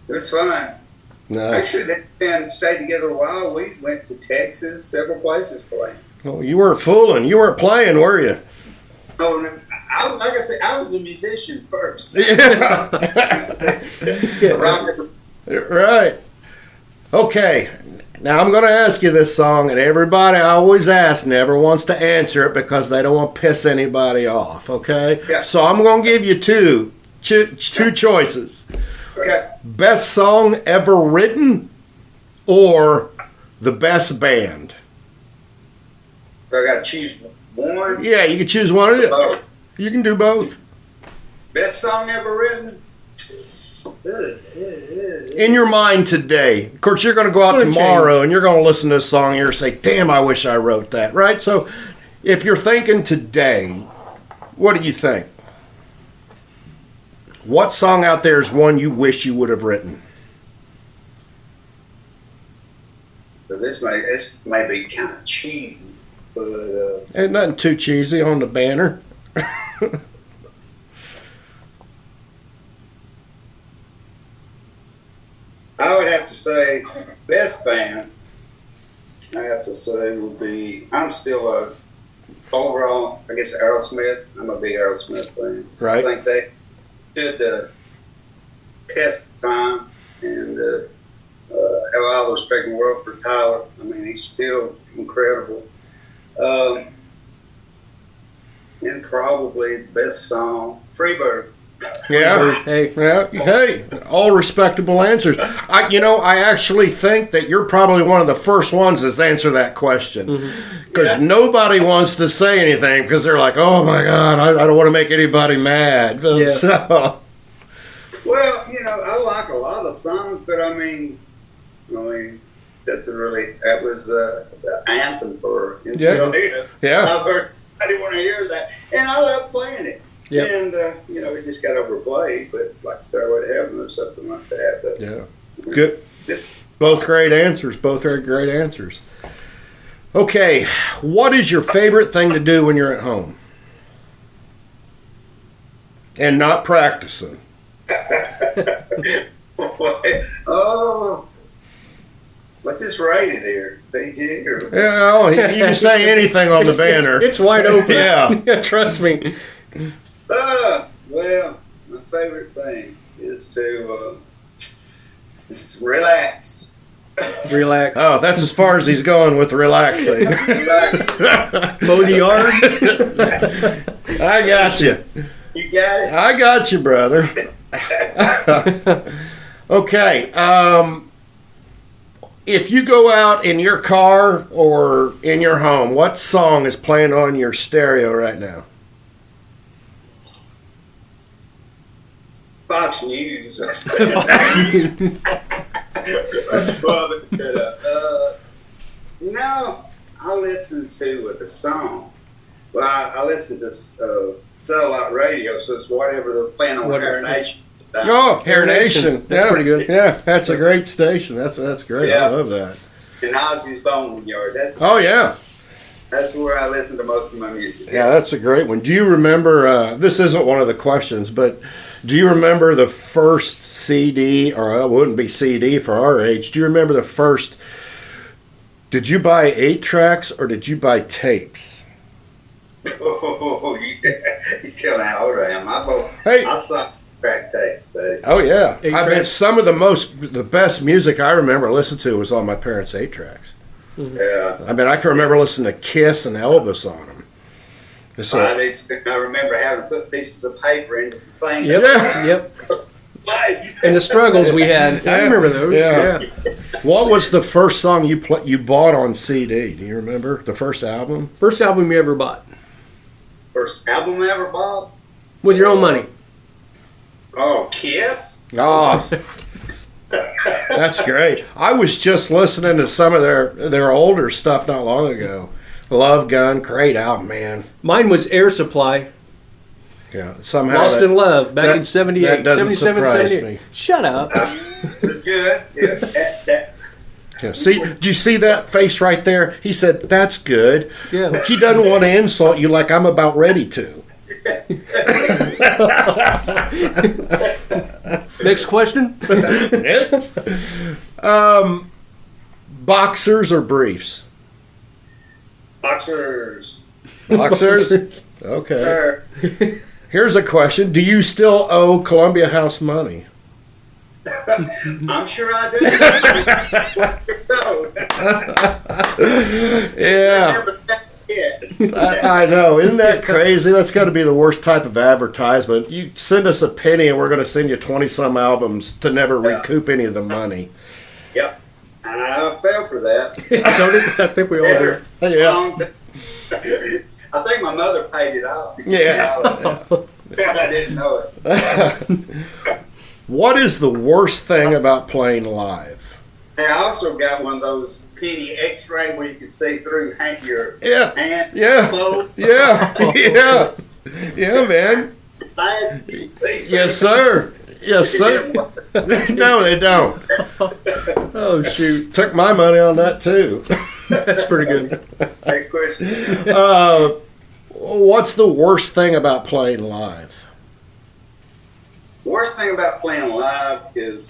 It was fun. Nice. Actually, that band stayed together a while. We went to Texas, several places playing. Oh, you weren't fooling. You weren't playing, were you? Oh, like I said, I was a musician first. Yeah. Rock- Right. Okay. Now I'm going to ask you this song, and everybody I always ask never wants to answer it because they don't want to piss anybody off. Okay. Yeah. So I'm going to give you two choices. Okay. Best song ever written, or the best band? I got to choose one. Yeah, you can choose one of them. Oh, You can do both. best song ever written? In your mind today. Of course, you're going to go out It's gonna tomorrow change. and you're going to listen to this song and you're going to say, damn, I wish I wrote that, right? So if you're thinking today, what do you think? What song out there is one you wish you would have written? But this may be kind of cheesy, but Ain't nothing too cheesy on the banner. I would have to say best band. I have to say would be. I'm still a overall. I guess Aerosmith. I'm a big Aerosmith fan. Right. I think they stood test of time and have all the respect in the world for Tyler. I mean, he's still incredible. And probably the best song, Freebird. Yeah. Hey. Yeah. Hey, all respectable answers. I actually think that you're probably one of the first ones to answer that question, because nobody wants to say anything because they're like, "Oh my God, I don't want to make anybody mad." Yeah. So, Well, I like a lot of songs, but I mean, that was the anthem for Instill. Yeah. I've heard, I didn't want to hear that, and I love playing it. Yep. And it just got overplayed, but it's like Stairway to Heaven or something like that. But yeah. Good. Both great answers. Both are great answers. Okay, what is your favorite thing to do when you're at home and not practicing? What's this rated here? BG or? Yeah, you can say anything on the banner. It's wide open. Yeah. Trust me. Well, my favorite thing is to relax. Relax. Oh, that's as far as he's going with relaxing. Mow the yard. I got you. You got it? I got you, brother. Okay. If you go out in your car or in your home, what song is playing on your stereo right now? Fox News. I listen to the song. Well, I listen to satellite radio, so it's whatever they're playing on Hair Nation. Oh, Hair Nation. That's Yeah, pretty good. Yeah, that's a great station. That's great. Yeah. I love that. And Ozzy's Boneyard. Oh, yeah. That's where I listen to most of my music. Yeah, that's a great one. Do you remember, this isn't one of the questions, but do you remember the first CD, or it wouldn't be CD for our age, do you remember the first, did you buy 8 tracks or did you buy tapes? Oh, you tell how old I am. I saw track tape, buddy. Oh, yeah. I bet tracks? some of the best music I remember listening to was on my parents' 8 tracks. Yeah. I mean, I can remember listening to Kiss and Elvis on them. So, I remember having to put pieces of paper in the thing. Yep. Yeah. Yep. And the struggles we had. I remember those. Yeah. What was the first song you bought on CD? Do you remember the first album? First album you ever bought First album I ever bought? with your own money. Oh, Kiss? Oh, that's great. I was just listening to some of their older stuff not long ago. Love Gun, great album, man. Mine was Air Supply. Yeah, somehow Lost in Love back in 78, that doesn't 77, surprise 78. me. Shut up. It's good. Yeah. Yeah. See, did you see that face right there? He said, "That's good." Yeah. He doesn't want to insult you like I'm about ready to. Next question. Boxers or briefs? Boxers. Boxers? Okay. Here's a question. Do you still owe Columbia House money? I'm sure I do. Yeah. I know. Isn't that crazy? That's got to be the worst type of advertisement. You send us a penny and we're going to send you 20-some albums to never recoup any of the money. Yep. And I fell for that. So I think we all did. Yeah. I think my mother paid it off. Yeah. I didn't know it. What is the worst thing about playing live? And I also got one of those penny X-ray where you can see through your Yeah. hand. Yeah. Clothes. Yeah. Yeah. Yeah, man. Glasses you can see through. Yes, sir. Yes, sir. No, they don't. Oh, shoot. Took my money on that, too. That's pretty good. Next question. What's the worst thing about playing live? Worst thing about playing live is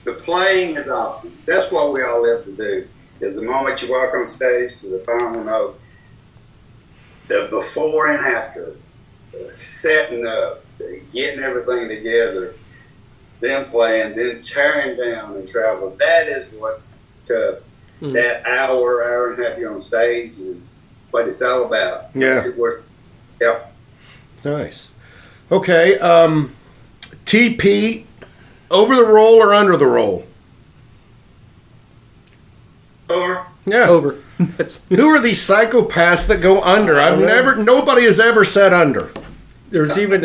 the playing is awesome. That's what we all live to do. Is the moment you walk on stage to the final note, the before and after, the setting up, the getting everything together, then playing, then tearing down and travel. That is what's tough. Mm. That hour and a half you're on stage is what it's all about. Yeah. Makes it worth. Yep. Nice. Okay, TP, over the roll or under the roll? Or Yeah. Over. That's, Who are these psychopaths that go under? Nobody has ever said under. there's even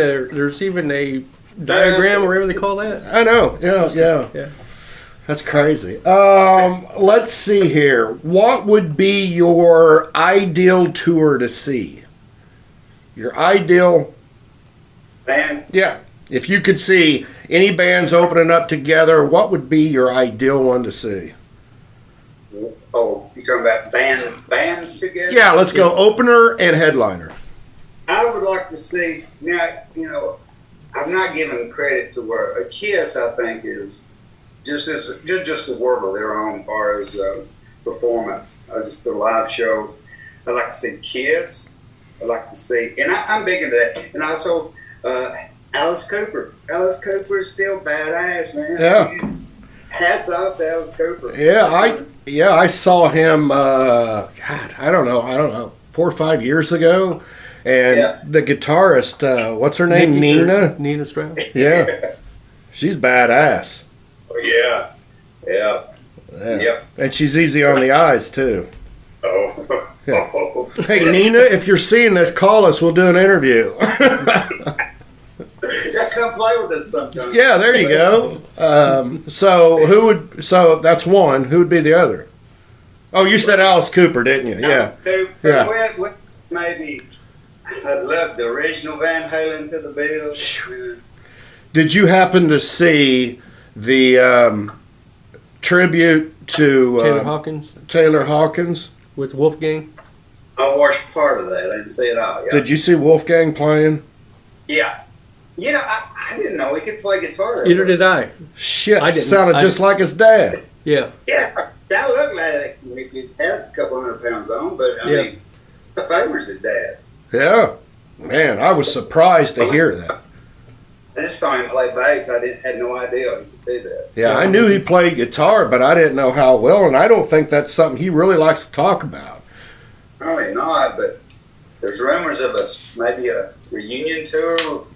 a diagram, or whatever they call that. I know. Yeah. Yeah. That's crazy. Let's see here. What would be your ideal tour to see? Your ideal... band. Yeah. If you could see any bands opening up together, what would be your ideal one to see? Oh, you talking about bands together? Yeah, let's go opener and headliner. I would like to see now. You know, I'm not giving credit to where a Kiss, I think, is just a world of their own as far as performance. Just a live show. I like to see Kiss. I like to see, and I'm big into that. And also Alice Cooper. Alice Cooper is still badass, man. Yeah. Hats off to Alice Cooper. Yeah, I saw him. I don't know, 4 or 5 years ago, and the guitarist, what's her name, Nina? Nina Strauss. Yeah, she's badass. Yeah. Yep. And she's easy on the eyes too. Oh. Yeah. Hey Nina, if you're seeing this, call us. We'll do an interview. Yeah, come play with us sometime. Yeah, there you go. So that's one. Who would be the other? Oh, you said Alice Cooper, didn't you? Yeah. Yeah. Maybe I'd love the original Van Halen to the bill. Did you happen to see the tribute to Taylor Hawkins with Wolfgang? I watched part of that. I didn't see it all. Yeah. Did you see Wolfgang playing? Yeah. You know, I didn't know he could play guitar. Neither did I. Shit, sounded just like his dad. Yeah. Yeah, that looked like if he had a couple 100 pounds on, but I mean, the favors his dad. Yeah. Man, I was surprised to hear that. I just saw him play bass. I had no idea he could do that. Yeah, I knew he played guitar, but I didn't know how well, and I don't think that's something he really likes to talk about. Probably not, but there's rumors of maybe a reunion tour.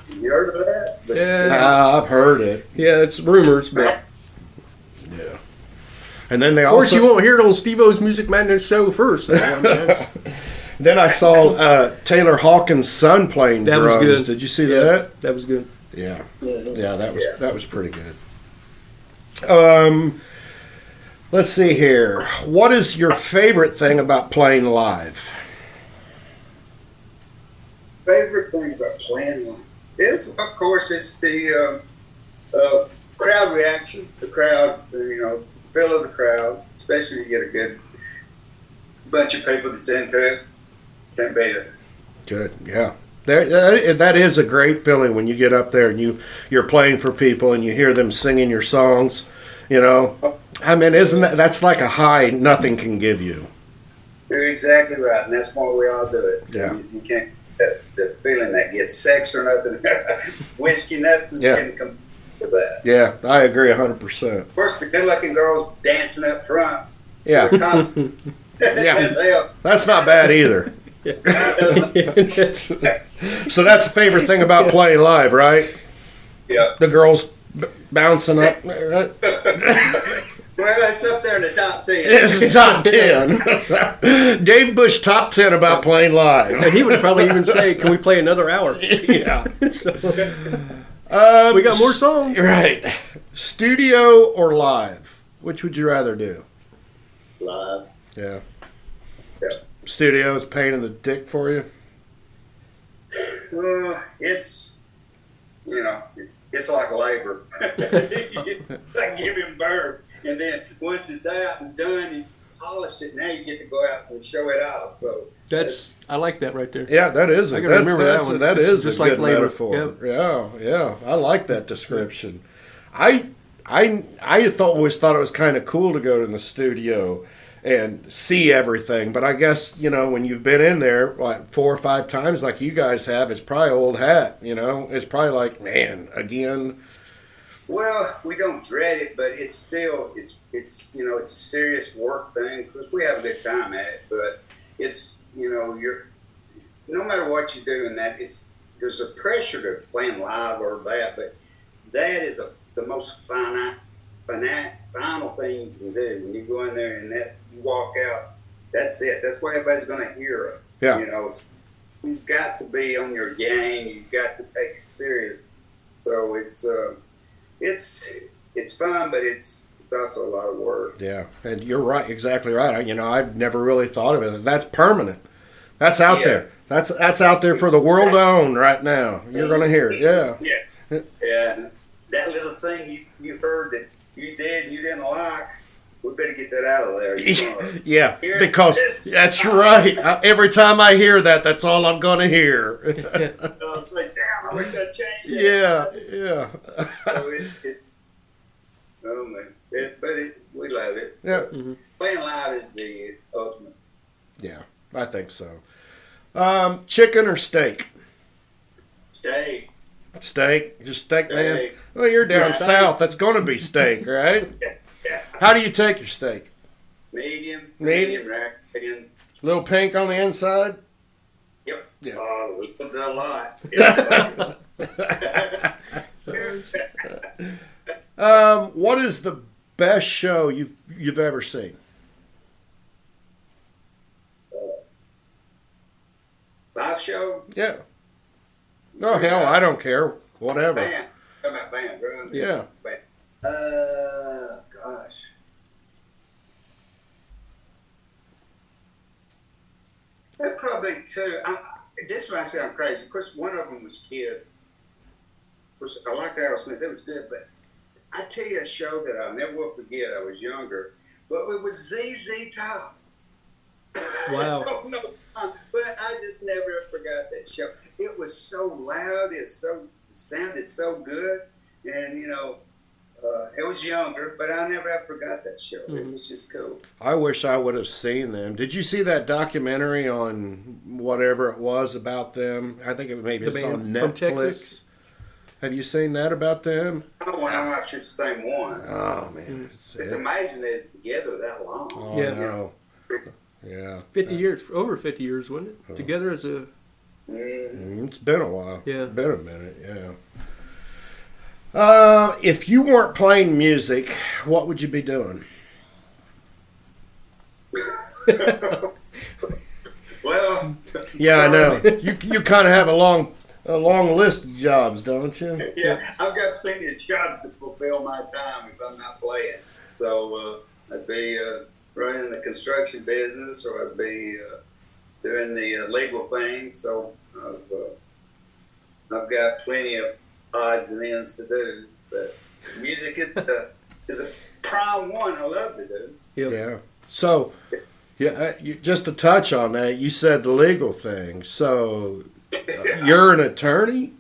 You heard of that? But, I've heard it. Yeah, it's rumors, but yeah. And then of course you won't hear it on Steve-O's Music Madness show first. Then I saw Taylor Hawkins' son playing drums. Was good. Did you see that? That was good. Yeah, that was pretty good. Let's see here. What is your favorite thing about playing live? Favorite thing about playing live is, of course, it's the crowd reaction. The crowd, feel of the crowd, especially if you get a good bunch of people that's into it. Can't beat it. Good, yeah. That is a great feeling when you get up there and you're playing for people and you hear them singing your songs. I mean, that's like a high nothing can give you. You're exactly right, and that's why we all do it. Yeah. You can't the feeling that gets sex or nothing, whiskey, nothing can come to that. Yeah, I agree 100%. Of course, the good-looking girls dancing up front. Yeah. That's not bad either. So that's the favorite thing about playing live, right? Yeah. The girls bouncing up. Well, it's up there in the top 10. It's the top 10. Dave Bush top 10 about playing live. And he would probably even say, can we play another hour? Yeah. We got more songs. Right. Studio or live? Which would you rather do? Live. Yeah. Yeah. Studio is a pain in the dick for you? It's, it's like labor. Like giving birth. And then once it's out and done, you polished it, now you get to go out and show it off. So I like that right there. Yeah, that is. I can remember that one. That is just a good like labor. metaphor. Yep. Yeah. I like that description. I always thought it was kind of cool to go to the studio and see everything, but I guess when you've been in there like 4 or 5 times, like you guys have, it's probably old hat. It's probably like, man, again. Well, we don't dread it, but it's still it's a serious work thing because we have a good time at it. But it's you're no matter what you do in that, it's there's a pressure to playing live or that, but that is the most final thing you can do. When you go in there and you walk out, that's it. That's what everybody's going to hear. Yeah. You know, you've got to be on your game. You've got to take it serious. So it's fun, but it's also a lot of work. Yeah, and you're right, exactly right. You know, I've never really thought of it. That's permanent. That's out there. That's out there for the world to own right now. You're going to hear it. Yeah. Yeah. That little thing you heard that you did and you didn't like, we better get that out of there. Yeah, because that's right. Every time I hear that, that's all I'm going to hear. I was like, damn, I wish I'd changed it. Yeah. So oh man, we love it. Yeah. Mm-hmm. Playing live is the ultimate. Yeah, I think so. Chicken or steak? Steak. Steak? Just steak, man? Steak. Well, you're down Yeah. south. That's going to be steak, right? Yeah. How do you take your steak? Medium rack pins. Little pink on the inside? Yep. Yeah. Oh, we put that a lot. What is the best show you've ever seen? Live show? Yeah. Oh, hell, I don't care. Whatever. Band. Talking about band, right? Yeah. Band. Gosh. There probably two. This might sound crazy. Of course, one of them was Kiss. Of course, I liked Aerosmith. It was good, but I tell you a show that I never will forget. I was younger, but it was ZZ Top. Wow. I don't know, but I just never forgot that show. It was so loud. It sounded so good, and it was younger, but I never have forgot that show. It was just cool. I wish I would have seen them. Did you see that documentary on whatever it was about them? I think maybe it's on band from Netflix. Texas? Have you seen that about them? I don't know if it's the same one. Oh, man. It's amazing that it's together that long. Oh, Yeah. no. Yeah. 50 years, over 50 years, wasn't it? Together as a... It's been a while. Yeah. Been a minute, yeah. If you weren't playing music, what would you be doing? Well, Yeah, I know. You kind of have a long list of jobs, don't you? yeah, I've got plenty of jobs to fulfill my time if I'm not playing. So I'd be running the construction business, or I'd be doing the legal thing. So I've got plenty of odds and ends to do. But music is a prime one I love to do. Yep. Yeah. So, just to touch on that, you said the legal thing. So, you're an attorney?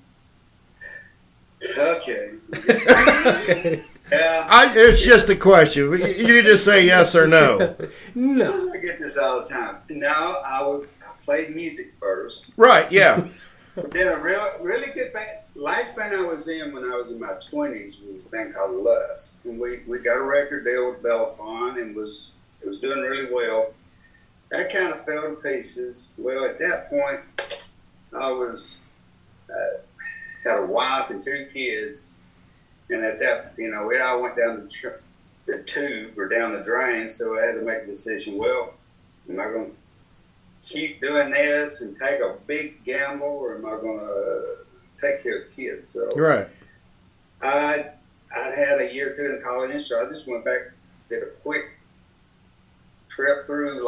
Okay. Okay. Yeah. It's just a question. You just say yes or no. No. I get this all the time. No, I played music first. Right, yeah. Then a really good band. Last band I was in when I was in my 20s was a band called Lust. And we got a record deal with Belfon, and it was doing really well. That kind of fell to pieces. Well, at that point, I was had a wife and 2 kids. And at that, it all went down the tube or down the drain. So I had to make a decision. Well, am I going to keep doing this and take a big gamble, or am I going to take care of the kids? So Right. I'd had a year or 2 in college, so I just went back, did a quick trip through,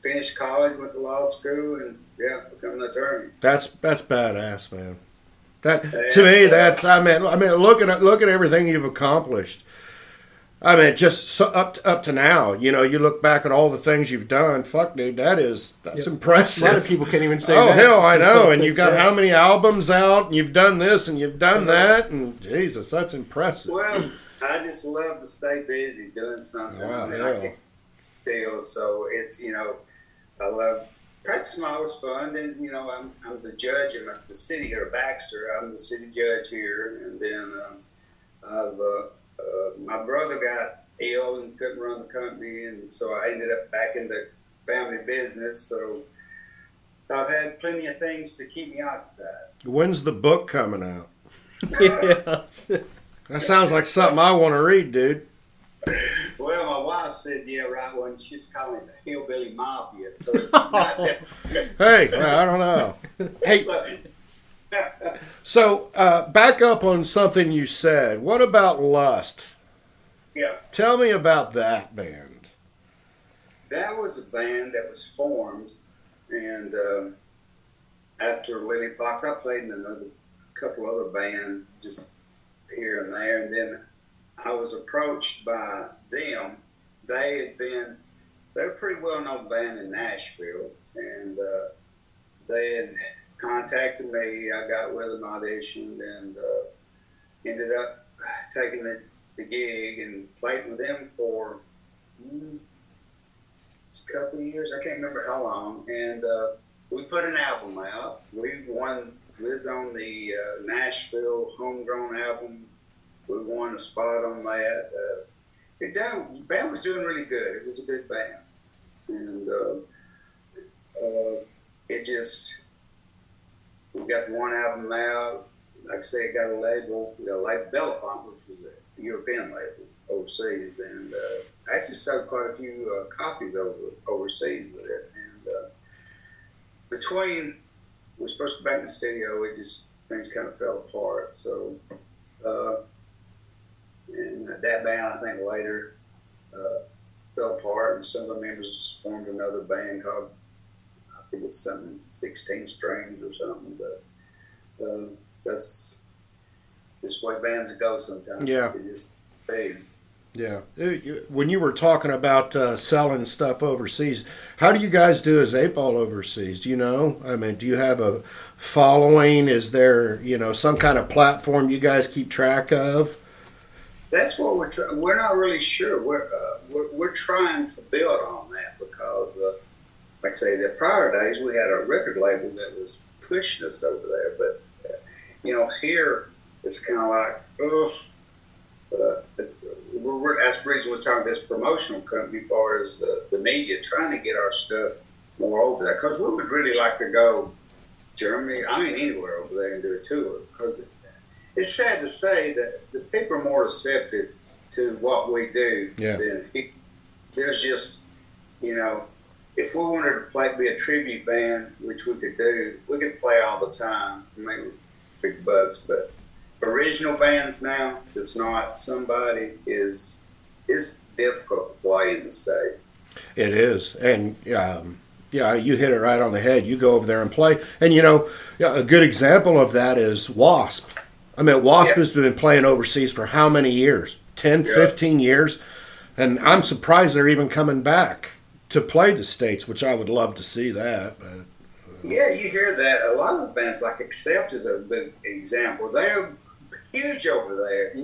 finished college, went to law school, and become an attorney. That's badass, man. To me, look at everything you've accomplished. I mean, just up to now, you look back at all the things you've done. Fuck, dude, that's impressive. A lot of people can't even say oh, that. hell, I know. And you've got how many albums out, and you've done this, and you've done that, and Jesus, that's impressive. Well, I just love to stay busy doing something. Wow, I yeah. can't deal, so it's, I love practicing. Always fun. And I'm the judge in the city here, Baxter. I'm the city judge here, and then my brother got ill and couldn't run the company, and so I ended up back in the family business. So I've had plenty of things to keep me occupied. When's the book coming out? Yeah. That sounds like something I want to read, dude. Well, my wife said, yeah, right, when she's calling it the Hillbilly Mafia, so it's not that. Hey, I don't know. Hey, so back up on something you said. What about Lust? Yeah, Tell me about that band. that was a band that was formed, and after Lily Fox, I played in another couple other bands just here and there, and then I was approached by them. They were a pretty well-known band in Nashville, and they had contacted me. I got with them, auditioned, and ended up taking the gig and played with them for a couple of years. I can't remember how long. And we put an album out. We was on the Nashville Homegrown album. We won a spot on that. The band was doing really good. It was a good band. And we got the one album out. Like I say, it got a label, like Belafonte, which was a European label overseas. And I actually sold quite a few copies overseas with it. And between, we were supposed to be back in the studio, things kind of fell apart. So, and that band, I think, later fell apart, and some of the members formed another band called, I think it's something 16 Strings or something. But that's just the way bands go sometimes. Yeah. They just fade. Yeah. When you were talking about selling stuff overseas, how do you guys do as 8-Ball overseas? Do you know? I mean, do you have a following? Is there, some kind of platform you guys keep track of? That's what we're trying. We're not really sure. We're trying to build on that because, like I say, the prior days we had a record label that was pushing us over there. But here it's kind of like, that's the reason we're talking this promotional company as far as the media trying to get our stuff more over there, because we would really like to go Germany, anywhere over there and do a tour, because it's sad to say that the people are more receptive to what we do than there's just, if we wanted to be a tribute band, which we could do, we could play all the time, make big bucks, but original bands now, it's not somebody is difficult to play in the States. It is. And you hit it right on the head. You go over there and play. And a good example of that is Wasp. Wasp has been playing overseas for how many years? 10, 15 years? And I'm surprised they're even coming back to play the States, which I would love to see that. But, yeah, you hear that. A lot of the bands, like Accept is a big example. They're huge over there.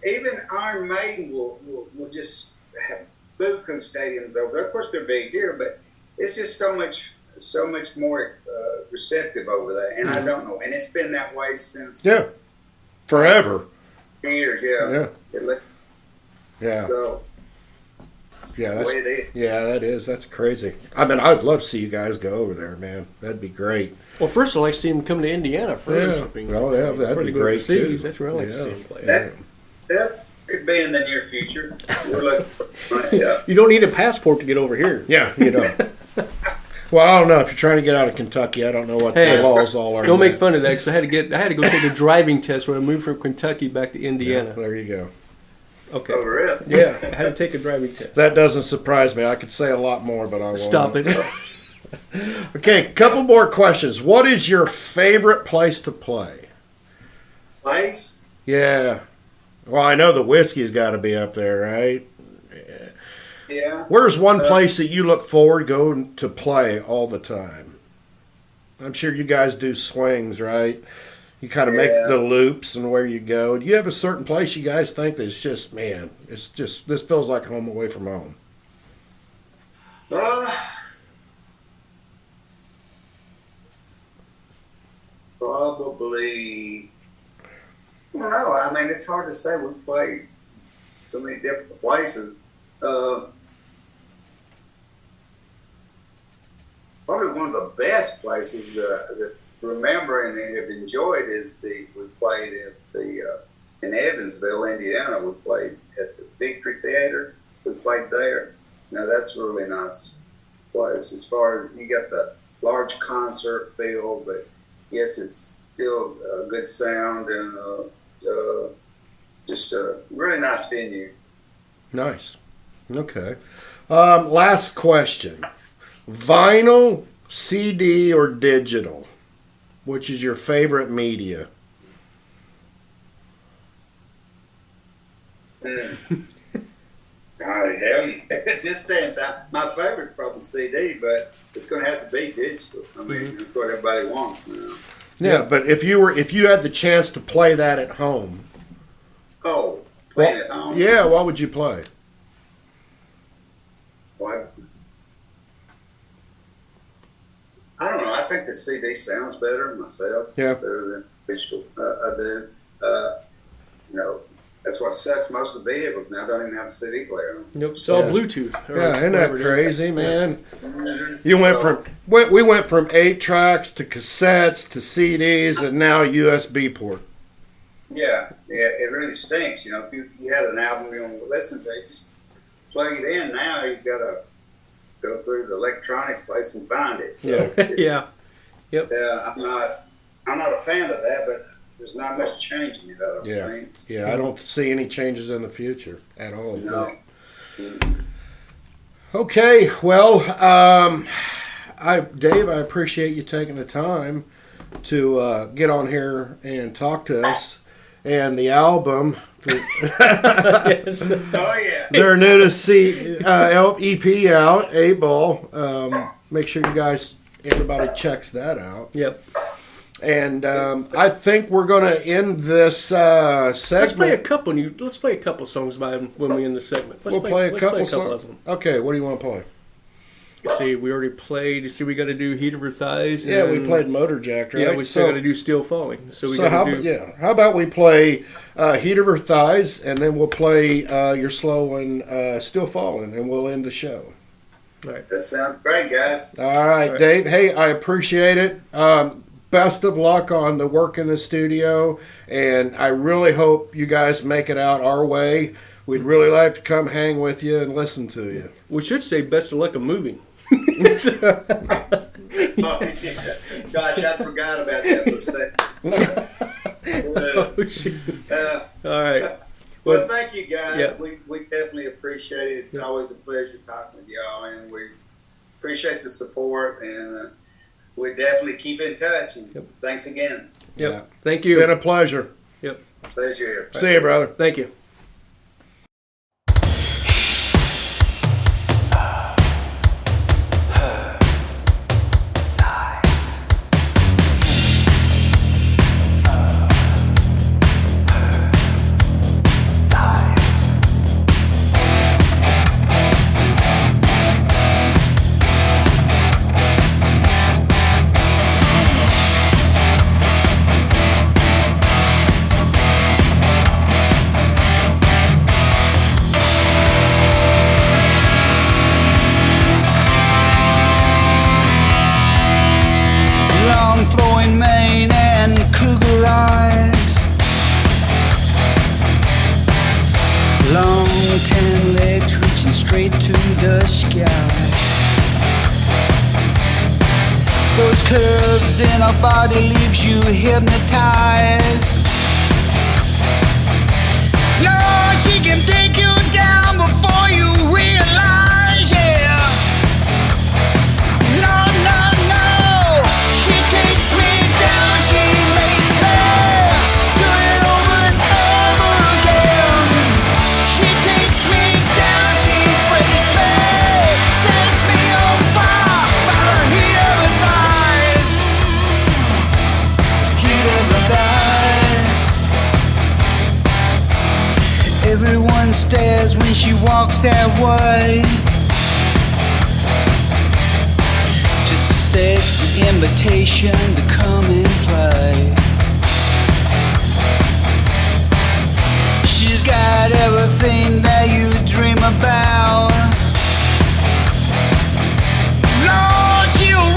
Even Iron Maiden will just have buku stadiums over there. Of course, they're big here, but it's just so much more receptive over there. And I don't know. And it's been that way since forever. Years, Yeah. So, that's the way it is. Yeah, that is. That's crazy. I'd love to see you guys go over there, man. That'd be great. Well, first I'd like to see him come to Indiana first. That'd be great too. That's where I like to see him play. That could be in the near future. We're looking. You don't need a passport to get over here. Yeah, you don't. Well, I don't know if you're trying to get out of Kentucky. I don't know what the laws all are. Don't make fun of that, because I had to go take a driving test when I moved from Kentucky back to Indiana. Yeah, there you go. Okay. Oh, really? Yeah, I had to take a driving test. That doesn't surprise me. I could say a lot more, but I won't. Stop it. Okay, couple more questions. What is your favorite place to play? Place? Yeah. Well, I know the whiskey's got to be up there, right? Yeah. Where's one place that you look forward going to play all the time? I'm sure you guys do swings, right? You kind of make the loops and where you go. Do you have a certain place you guys think that's just, man, this feels like home away from home? Probably, I don't know. It's hard to say. We play so many different places. probably one of the best places that remember and have enjoyed is we played at the in Evansville, Indiana. We played at the Victory Theater. We played there. Now that's a really nice place. As far as you got the large concert field, but yes, it's still a good sound and just a really nice venue. Nice. Okay. Last question. Vinyl, CD, or digital? Which is your favorite media? At this day and time, my favorite probably CD, but it's going to have to be digital. I mean, that's what everybody wants now. Yeah, but if you had the chance to play that at home, playing at home. yeah, what would you play? What? I don't know. I think the CD sounds better myself. Yeah. Better than digital. I do. That's what sucks. Most of the vehicles now don't even have a CD player on. Nope, it's all Yeah. Bluetooth. or Yeah, isn't that whatever it is. crazy, man? Mhm. You we went from 8 tracks to cassettes to CDs and now USB port. Yeah, it really stinks. If you had an album you want to listen to, you just plug it in. Now you've got to go through the electronic place and find it. So Yeah. Yep. I'm not a fan of that, but there's not much changing it. I don't think. Yeah, I don't see any changes in the future at all. No. Okay, well, Dave, I appreciate you taking the time to get on here and talk to us. And the album, Yes. Oh yeah. their newest EP out, EightBall. Make sure you guys, everybody checks that out. Yep. And I think we're going to end this segment. Let's play a couple songs by him when we end the segment. We'll play a couple of songs. them. Okay, what do you want to play? You see, we already played. You see, we got to do "Heat of Her Thighs." Yeah, we and- played Motor Jacked, right? Yeah, we still got to do "Still Falling." So we got how to do. how about we play Heat of Her Thighs, and then we'll play your slow one, Still Falling, and we'll end the show. All right. That sounds great, guys. All right, Dave. Hey, I appreciate it. Best of luck on the work in the studio, and I really hope you guys make it out our way. We'd really like to come hang with you and listen to you. We should say best of luck of moving. Oh, yeah. Gosh, I forgot about that for a second. All right. Well, thank you, guys. Yeah. We definitely appreciate it. It's always a pleasure talking with y'all, and we appreciate the support, and we definitely keep in touch. And thanks again. Yep. Yeah. Thank you. Been a pleasure. Yep. Pleasure here. See you, brother. Thank you. Long flowing mane and cougar eyes, long tan legs reaching straight to the sky. Those curves in her body leaves you hypnotized. Lord, she can take you down before you realize, yeah. No, no, no. She takes me down, she makes me do it over and over again. She takes me down, she breaks me, sets me on fire by the heat of her thighs. Heat of her thighs. Everyone stares when she walks that way. Just a sexy invitation to come and play. She's got everything that you dream about. Lord, she'll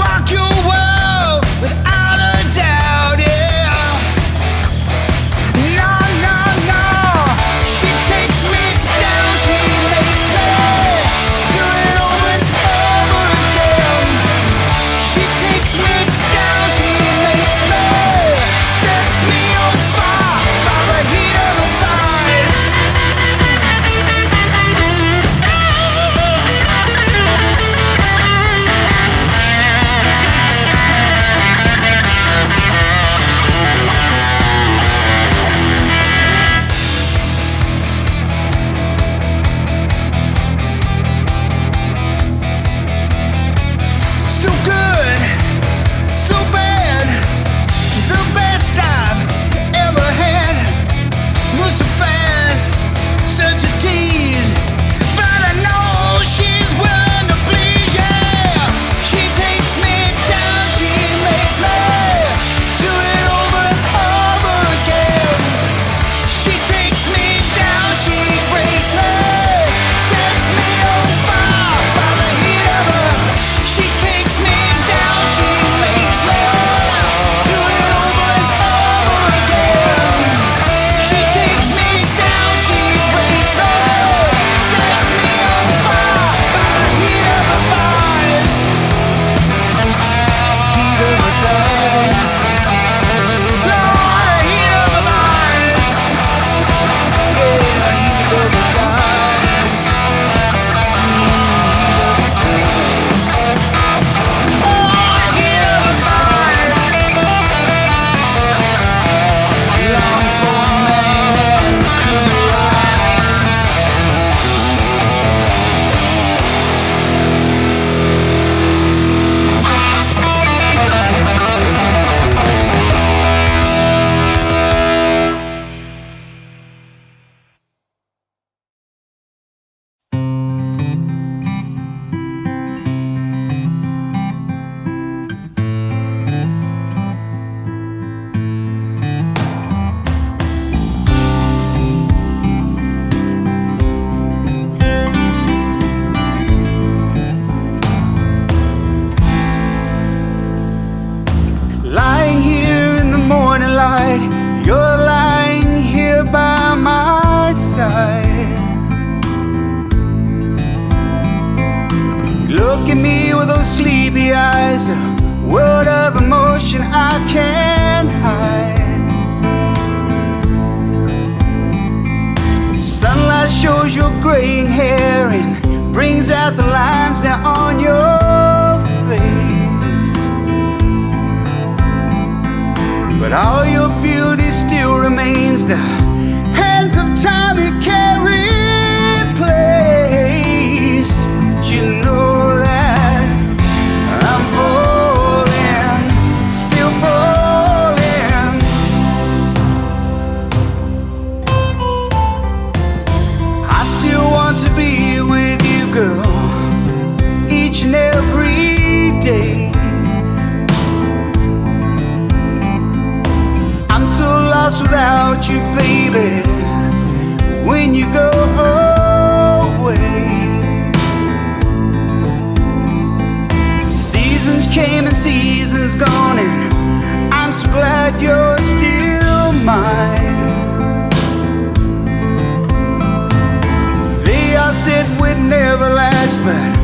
a world of emotion I can't hide. Sunlight shows your graying hair and brings out the lines now on your face. But all your beauty still remains. The hands of time you can't replace. But you know that I'm falling, still falling. I still want to be with you, girl, each and every day. I'm so lost without you, baby, when you go away. Seasons came and seasons gone, and I'm so glad you're still mine. They all said we'd never last, but